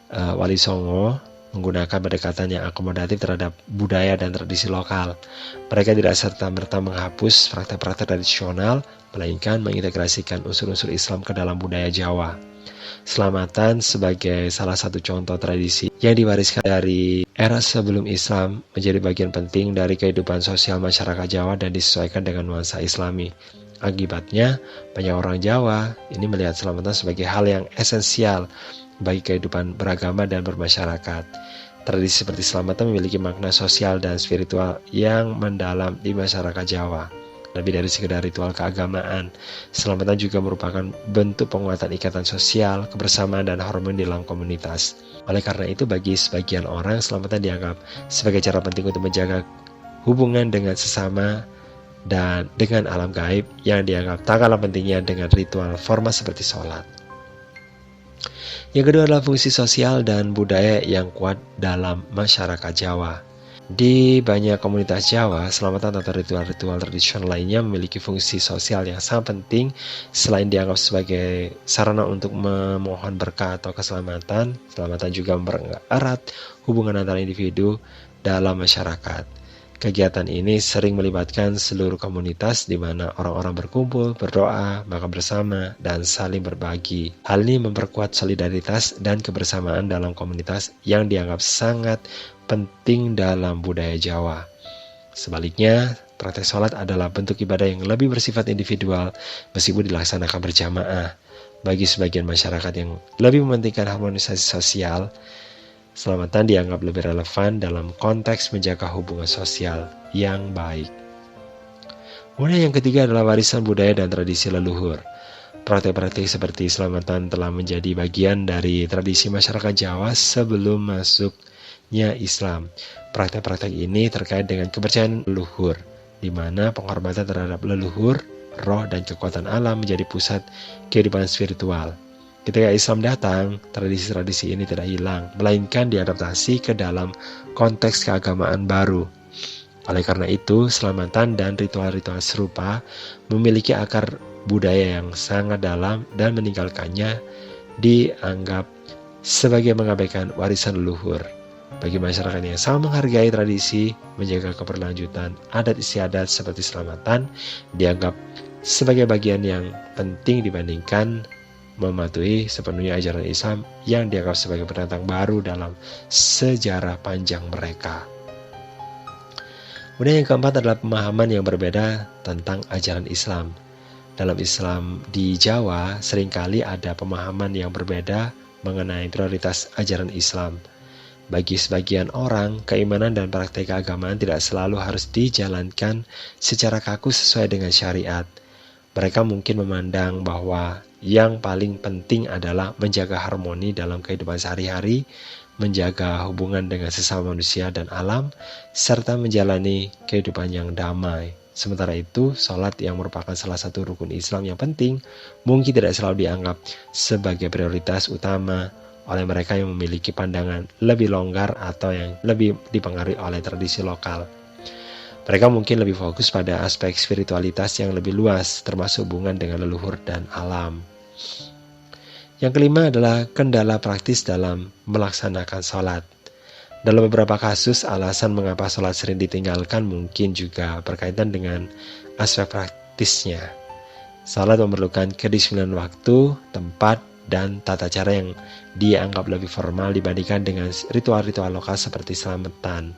Wali Songo menggunakan pendekatan yang akomodatif terhadap budaya dan tradisi lokal. Mereka tidak serta-merta menghapus praktek-praktek tradisional, melainkan mengintegrasikan unsur-unsur Islam ke dalam budaya Jawa. Selamatan sebagai salah satu contoh tradisi yang diwariskan dari era sebelum Islam menjadi bagian penting dari kehidupan sosial masyarakat Jawa dan disesuaikan dengan nuansa Islami. Akibatnya, banyak orang Jawa ini melihat selamatan sebagai hal yang esensial bagi kehidupan beragama dan bermasyarakat. Tradisi seperti selamatan memiliki makna sosial dan spiritual yang mendalam di masyarakat Jawa. Lebih dari sekedar ritual keagamaan, selamatan juga merupakan bentuk penguatan ikatan sosial, kebersamaan, dan harmoni dalam komunitas. Oleh karena itu, bagi sebagian orang, selamatan dianggap sebagai cara penting untuk menjaga hubungan dengan sesama dan dengan alam gaib yang dianggap tak kalah pentingnya dengan ritual formal seperti sholat. Yang kedua adalah fungsi sosial dan budaya yang kuat dalam masyarakat Jawa. Di banyak komunitas Jawa, selamatan atau ritual-ritual tradisional lainnya memiliki fungsi sosial yang sangat penting. Selain dianggap sebagai sarana untuk memohon berkah atau keselamatan, selamatan juga mempererat hubungan antara individu dalam masyarakat. Kegiatan ini sering melibatkan seluruh komunitas di mana orang-orang berkumpul, berdoa, makan bersama, dan saling berbagi. Hal ini memperkuat solidaritas dan kebersamaan dalam komunitas yang dianggap sangat penting dalam budaya Jawa. Sebaliknya, praktek sholat adalah bentuk ibadah yang lebih bersifat individual meskipun dilaksanakan berjamaah. Bagi sebagian masyarakat yang lebih mementingkan harmonisasi sosial, selamatan dianggap lebih relevan dalam konteks menjaga hubungan sosial yang baik. Kemudian yang ketiga adalah warisan budaya dan tradisi leluhur. Praktek-praktek seperti selamatan telah menjadi bagian dari tradisi masyarakat Jawa sebelum masuknya Islam. Praktek-praktek ini terkait dengan kepercayaan leluhur, di mana penghormatan terhadap leluhur, roh, dan kekuatan alam menjadi pusat kehidupan spiritual. Ketika Islam datang, tradisi-tradisi ini tidak hilang, melainkan diadaptasi ke dalam konteks keagamaan baru. Oleh karena itu, selamatan dan ritual-ritual serupa memiliki akar budaya yang sangat dalam dan meninggalkannya dianggap sebagai mengabaikan warisan leluhur. Bagi masyarakat yang sangat menghargai tradisi, menjaga keberlanjutan adat istiadat seperti selamatan dianggap sebagai bagian yang penting dibandingkan mematuhi sepenuhnya ajaran Islam yang dianggap sebagai pendatang baru dalam sejarah panjang mereka. Kemudian yang keempat adalah pemahaman yang berbeda tentang ajaran Islam. Dalam Islam di Jawa seringkali ada pemahaman yang berbeda mengenai prioritas ajaran Islam. Bagi sebagian orang, keimanan dan praktek keagamaan tidak selalu harus dijalankan secara kaku sesuai dengan syariat. Mereka mungkin memandang bahwa yang paling penting adalah menjaga harmoni dalam kehidupan sehari-hari, menjaga hubungan dengan sesama manusia dan alam, serta menjalani kehidupan yang damai. Sementara itu, sholat yang merupakan salah satu rukun Islam yang penting, mungkin tidak selalu dianggap sebagai prioritas utama oleh mereka yang memiliki pandangan lebih longgar atau yang lebih dipengaruhi oleh tradisi lokal. Mereka mungkin lebih fokus pada aspek spiritualitas yang lebih luas, termasuk hubungan dengan leluhur dan alam. Yang kelima adalah kendala praktis dalam melaksanakan sholat. Dalam beberapa kasus, alasan mengapa sholat sering ditinggalkan mungkin juga berkaitan dengan aspek praktisnya. Sholat memerlukan kedisiplinan waktu, tempat, dan tata cara yang dianggap lebih formal dibandingkan dengan ritual-ritual lokal seperti selamatan.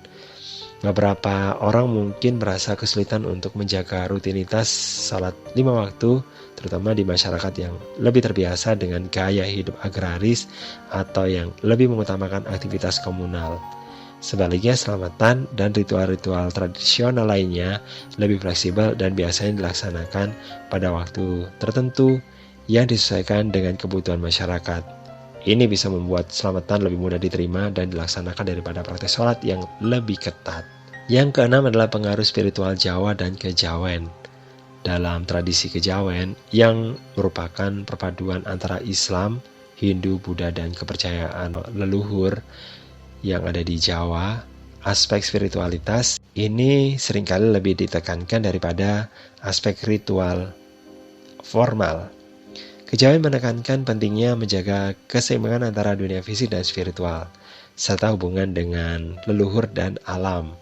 Beberapa orang mungkin merasa kesulitan untuk menjaga rutinitas salat 5 waktu, terutama di masyarakat yang lebih terbiasa dengan gaya hidup agraris atau yang lebih mengutamakan aktivitas komunal. Sebaliknya, selamatan dan ritual-ritual tradisional lainnya lebih fleksibel dan biasanya dilaksanakan pada waktu tertentu yang disesuaikan dengan kebutuhan masyarakat. Ini bisa membuat selamatan lebih mudah diterima dan dilaksanakan daripada praktek sholat yang lebih ketat. Yang keenam adalah pengaruh spiritual Jawa dan kejawen. dalam tradisi kejawen yang merupakan perpaduan antara Islam, Hindu, Buddha, dan kepercayaan leluhur yang ada di Jawa, aspek spiritualitas ini seringkali lebih ditekankan daripada aspek ritual formal. Kejawen menekankan pentingnya menjaga keseimbangan antara dunia fisik dan spiritual, serta hubungan dengan leluhur dan alam.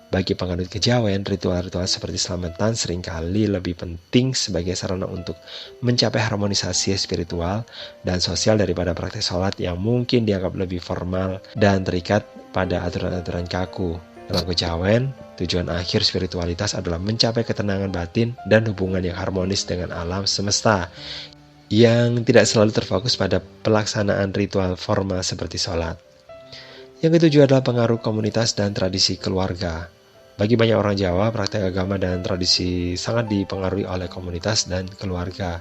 Bagi penganut kejawen, ritual-ritual seperti selamatan seringkali lebih penting sebagai sarana untuk mencapai harmonisasi spiritual dan sosial daripada praktek sholat yang mungkin dianggap lebih formal dan terikat pada aturan-aturan kaku. Dalam kejawen, tujuan akhir spiritualitas adalah mencapai ketenangan batin dan hubungan yang harmonis dengan alam semesta, yang tidak selalu terfokus pada pelaksanaan ritual formal seperti sholat. Yang ketujuh adalah pengaruh komunitas dan tradisi keluarga. Bagi banyak orang Jawa, praktek agama dan tradisi sangat dipengaruhi oleh komunitas dan keluarga.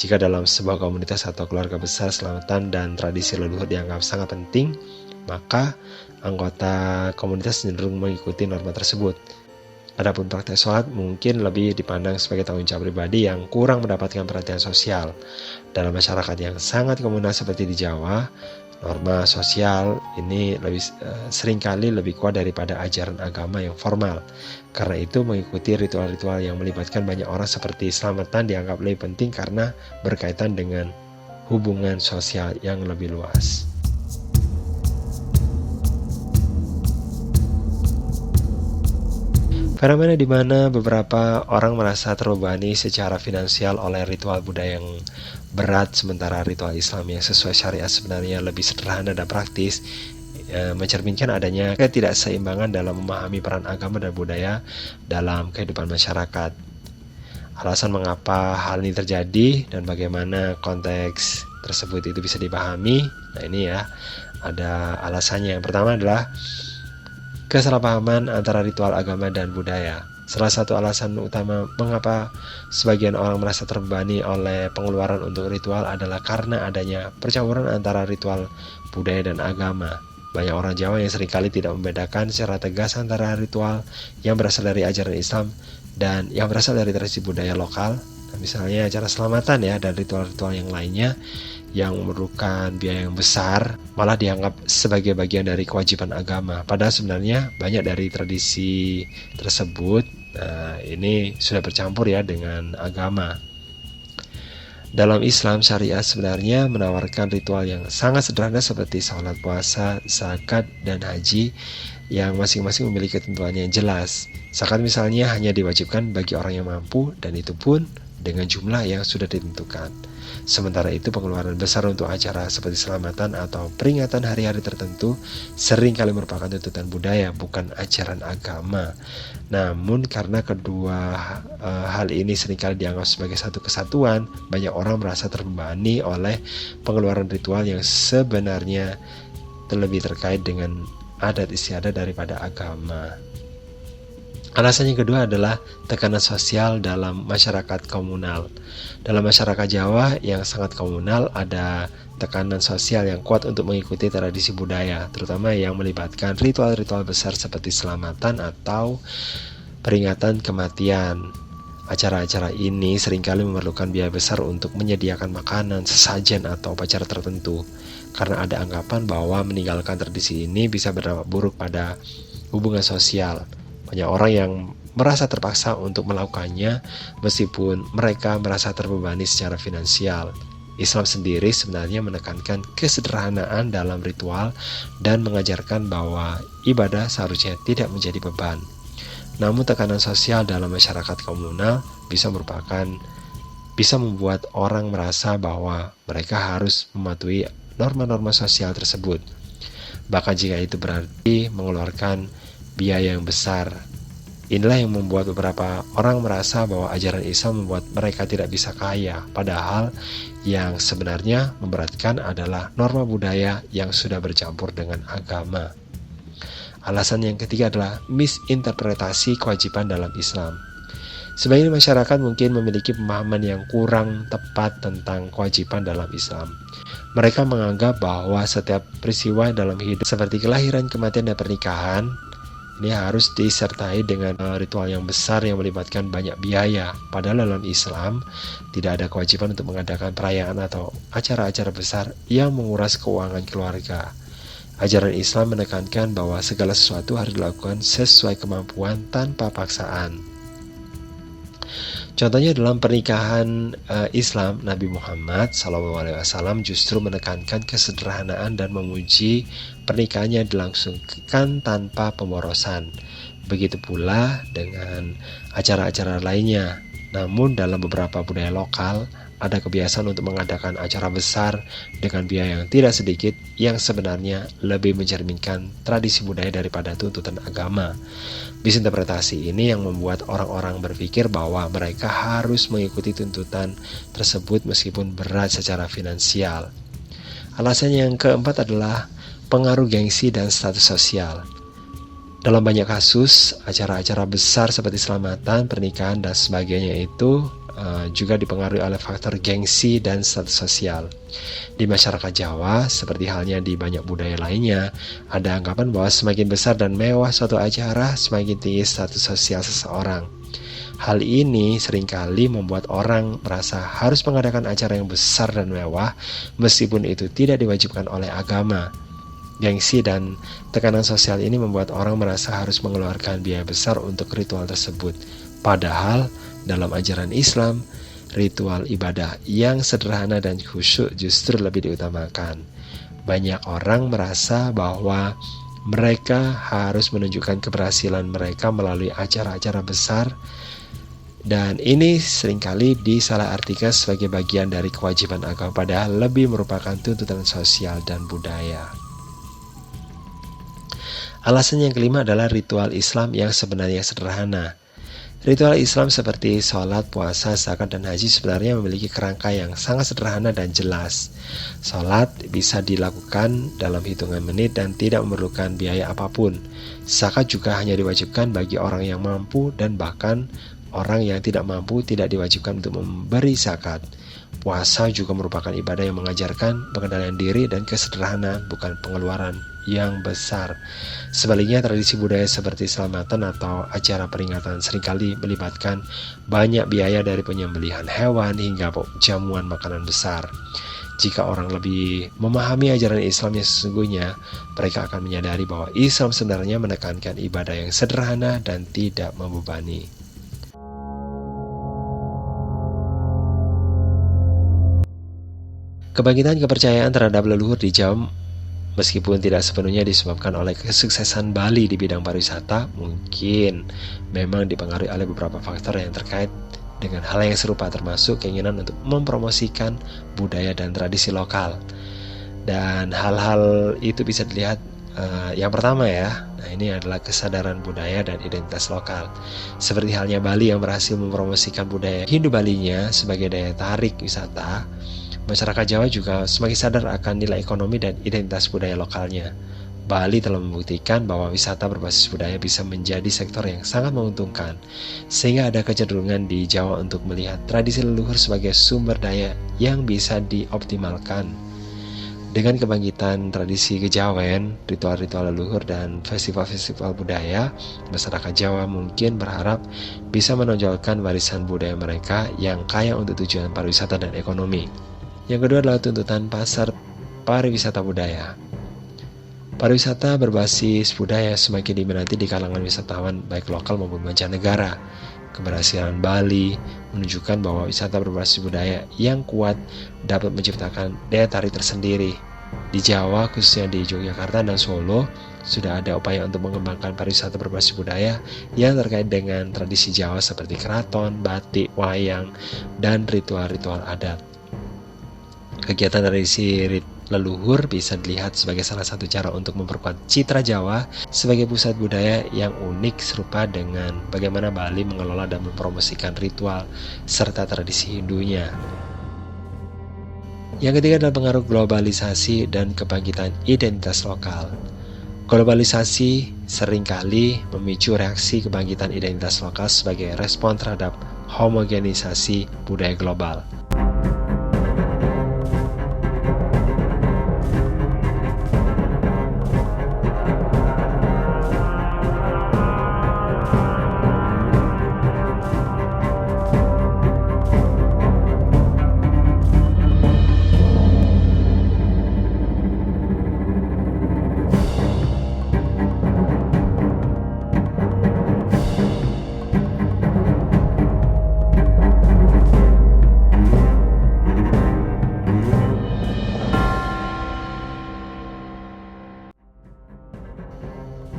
Jika dalam sebuah komunitas atau keluarga besar, selamatan dan tradisi leluhur dianggap sangat penting, maka anggota komunitas cenderung mengikuti norma tersebut. Adapun praktek sholat mungkin lebih dipandang sebagai tanggung jawab pribadi yang kurang mendapatkan perhatian sosial. Dalam masyarakat yang sangat komunal seperti di Jawa, norma sosial ini seringkali lebih kuat daripada ajaran agama yang formal. Karena itu mengikuti ritual-ritual yang melibatkan banyak orang seperti selamatan dianggap lebih penting karena berkaitan dengan hubungan sosial yang lebih luas. Fenomena di mana beberapa orang merasa terbebani secara finansial oleh ritual budaya yang berat, sementara ritual Islam yang sesuai syariat sebenarnya lebih sederhana dan praktis, mencerminkan adanya ketidakseimbangan dalam memahami peran agama dan budaya dalam kehidupan masyarakat. Alasan mengapa hal ini terjadi dan bagaimana konteks tersebut itu bisa dipahami, nah ini ya, ada alasannya. Yang pertama adalah kesalahpahaman antara ritual agama dan budaya. Salah satu alasan utama mengapa sebagian orang merasa terbebani oleh pengeluaran untuk ritual adalah karena adanya percampuran antara ritual budaya dan agama. Banyak orang Jawa yang seringkali tidak membedakan secara tegas antara ritual yang berasal dari ajaran Islam dan yang berasal dari tradisi budaya lokal. Nah, misalnya acara selamatan ya, dan ritual-ritual yang lainnya yang memerlukan biaya yang besar malah dianggap sebagai bagian dari kewajiban agama. Padahal sebenarnya banyak dari tradisi tersebut ini sudah bercampur ya dengan agama. Dalam Islam, syariat sebenarnya menawarkan ritual yang sangat sederhana seperti sholat, puasa, zakat, dan haji yang masing-masing memiliki ketentuannya yang jelas. Zakat misalnya hanya diwajibkan bagi orang yang mampu, dan itu pun dengan jumlah yang sudah ditentukan. Sementara itu pengeluaran besar untuk acara seperti selamatan atau peringatan hari-hari tertentu seringkali merupakan tuntutan budaya, bukan ajaran agama. Namun karena kedua hal ini seringkali dianggap sebagai satu kesatuan, banyak orang merasa terbebani oleh pengeluaran ritual yang sebenarnya lebih terkait dengan adat istiadat daripada agama. Alasan yang kedua adalah tekanan sosial dalam masyarakat komunal. Dalam masyarakat Jawa yang sangat komunal, ada tekanan sosial yang kuat untuk mengikuti tradisi budaya, terutama yang melibatkan ritual-ritual besar seperti selamatan atau peringatan kematian. Acara-acara ini seringkali memerlukan biaya besar untuk menyediakan makanan, sesajen, atau upacara tertentu. Karena ada anggapan bahwa meninggalkan tradisi ini bisa berdampak buruk pada hubungan sosial. Banyak orang yang merasa terpaksa untuk melakukannya meskipun mereka merasa terbebani secara finansial. Islam sendiri sebenarnya menekankan kesederhanaan dalam ritual dan mengajarkan bahwa ibadah seharusnya tidak menjadi beban. Namun tekanan sosial dalam masyarakat komunal bisa membuat orang merasa bahwa mereka harus mematuhi norma-norma sosial tersebut. Bahkan jika itu berarti mengeluarkan biaya yang besar. Inilah yang membuat beberapa orang merasa bahwa ajaran Islam membuat mereka tidak bisa kaya, padahal yang sebenarnya memberatkan adalah norma budaya yang sudah bercampur dengan agama. Alasan yang ketiga adalah misinterpretasi kewajiban dalam Islam. Sebagian masyarakat mungkin memiliki pemahaman yang kurang tepat tentang kewajiban dalam Islam. Mereka menganggap bahwa setiap peristiwa dalam hidup seperti kelahiran, kematian, dan pernikahan ini harus disertai dengan ritual yang besar yang melibatkan banyak biaya. Padahal dalam Islam tidak ada kewajiban untuk mengadakan perayaan atau acara-acara besar yang menguras keuangan keluarga. Ajaran Islam menekankan bahwa segala sesuatu harus dilakukan sesuai kemampuan tanpa paksaan. Contohnya dalam pernikahan Islam, Nabi Muhammad SAW justru menekankan kesederhanaan dan memuji pernikahannya dilangsungkan tanpa pemborosan. Begitu pula dengan acara-acara lainnya. Namun dalam beberapa budaya lokal, ada kebiasaan untuk mengadakan acara besar dengan biaya yang tidak sedikit yang sebenarnya lebih mencerminkan tradisi budaya daripada tuntutan agama. Misinterpretasi ini yang membuat orang-orang berpikir bahwa mereka harus mengikuti tuntutan tersebut meskipun berat secara finansial. Alasan yang keempat adalah pengaruh gengsi dan status sosial. Dalam banyak kasus, acara-acara besar seperti selamatan, pernikahan, dan sebagainya itu juga dipengaruhi oleh faktor gengsi dan status sosial. Di masyarakat Jawa, seperti halnya di banyak budaya lainnya, ada anggapan bahwa semakin besar dan mewah suatu acara, semakin tinggi status sosial seseorang. Hal ini seringkali membuat orang merasa harus mengadakan acara yang besar dan mewah, meskipun itu tidak diwajibkan oleh agama. Gengsi dan tekanan sosial ini membuat orang merasa harus mengeluarkan biaya besar untuk ritual tersebut. Padahal, dalam ajaran Islam, ritual ibadah yang sederhana dan khusyuk justru lebih diutamakan. Banyak orang merasa bahwa mereka harus menunjukkan keberhasilan mereka melalui acara-acara besar, dan ini seringkali disalahartikan sebagai bagian dari kewajiban agama, padahal lebih merupakan tuntutan sosial dan budaya. Alasan yang kelima adalah ritual Islam yang sebenarnya sederhana. Ritual Islam seperti sholat, puasa, zakat, dan haji sebenarnya memiliki kerangka yang sangat sederhana dan jelas. Sholat bisa dilakukan dalam hitungan menit dan tidak memerlukan biaya apapun. Zakat juga hanya diwajibkan bagi orang yang mampu, dan bahkan orang yang tidak mampu tidak diwajibkan untuk memberi zakat. Puasa juga merupakan ibadah yang mengajarkan pengendalian diri dan kesederhanaan, bukan pengeluaran yang besar. Sebaliknya, tradisi budaya seperti selamatan atau acara peringatan seringkali melibatkan banyak biaya, dari penyembelihan hewan hingga jamuan makanan besar. Jika orang lebih memahami ajaran Islam yang sesungguhnya, mereka akan menyadari bahwa Islam sebenarnya menekankan ibadah yang sederhana dan tidak membebani. Kebangkitan kepercayaan terhadap leluhur di Jawa, meskipun tidak sepenuhnya disebabkan oleh kesuksesan Bali di bidang pariwisata, mungkin memang dipengaruhi oleh beberapa faktor yang terkait dengan hal yang serupa, termasuk keinginan untuk mempromosikan budaya dan tradisi lokal. Dan hal-hal itu bisa dilihat yang pertama ya, nah ini adalah kesadaran budaya dan identitas lokal. Seperti halnya Bali yang berhasil mempromosikan budaya Hindu Balinya sebagai daya tarik wisata, masyarakat Jawa juga semakin sadar akan nilai ekonomi dan identitas budaya lokalnya. Bali telah membuktikan bahwa wisata berbasis budaya bisa menjadi sektor yang sangat menguntungkan, sehingga ada kecenderungan di Jawa untuk melihat tradisi leluhur sebagai sumber daya yang bisa dioptimalkan. Dengan kebangkitan tradisi kejawen, ritual-ritual leluhur, dan festival-festival budaya, masyarakat Jawa mungkin berharap bisa menonjolkan warisan budaya mereka yang kaya untuk tujuan pariwisata dan ekonomi. Yang kedua adalah tuntutan pasar pariwisata budaya. Pariwisata berbasis budaya semakin diminati di kalangan wisatawan baik lokal maupun mancanegara. Keberhasilan Bali menunjukkan bahwa wisata berbasis budaya yang kuat dapat menciptakan daya tarik tersendiri. Di Jawa, khususnya di Yogyakarta dan Solo, sudah ada upaya untuk mengembangkan pariwisata berbasis budaya yang terkait dengan tradisi Jawa seperti keraton, batik, wayang, dan ritual-ritual adat. Kegiatan tradisi leluhur bisa dilihat sebagai salah satu cara untuk memperkuat citra Jawa sebagai pusat budaya yang unik, serupa dengan bagaimana Bali mengelola dan mempromosikan ritual serta tradisi Hindunya. Yang ketiga adalah pengaruh globalisasi dan kebangkitan identitas lokal. Globalisasi seringkali memicu reaksi kebangkitan identitas lokal sebagai respon terhadap homogenisasi budaya global.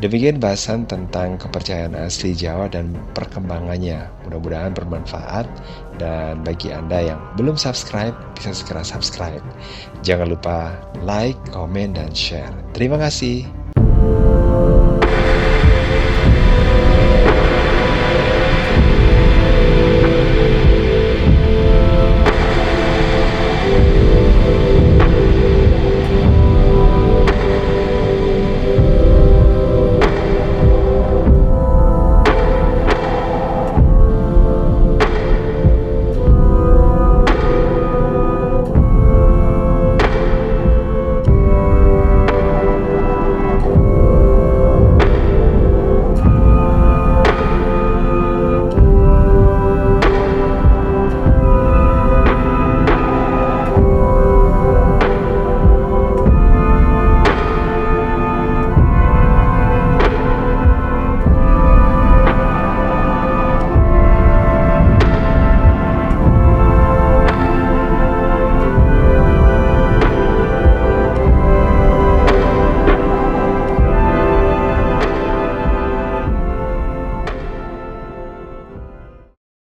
Demikian bahasan tentang kepercayaan asli Jawa dan perkembangannya. Mudah-mudahan bermanfaat, dan bagi Anda yang belum subscribe, bisa segera subscribe. Jangan lupa like, komen, dan share. Terima kasih.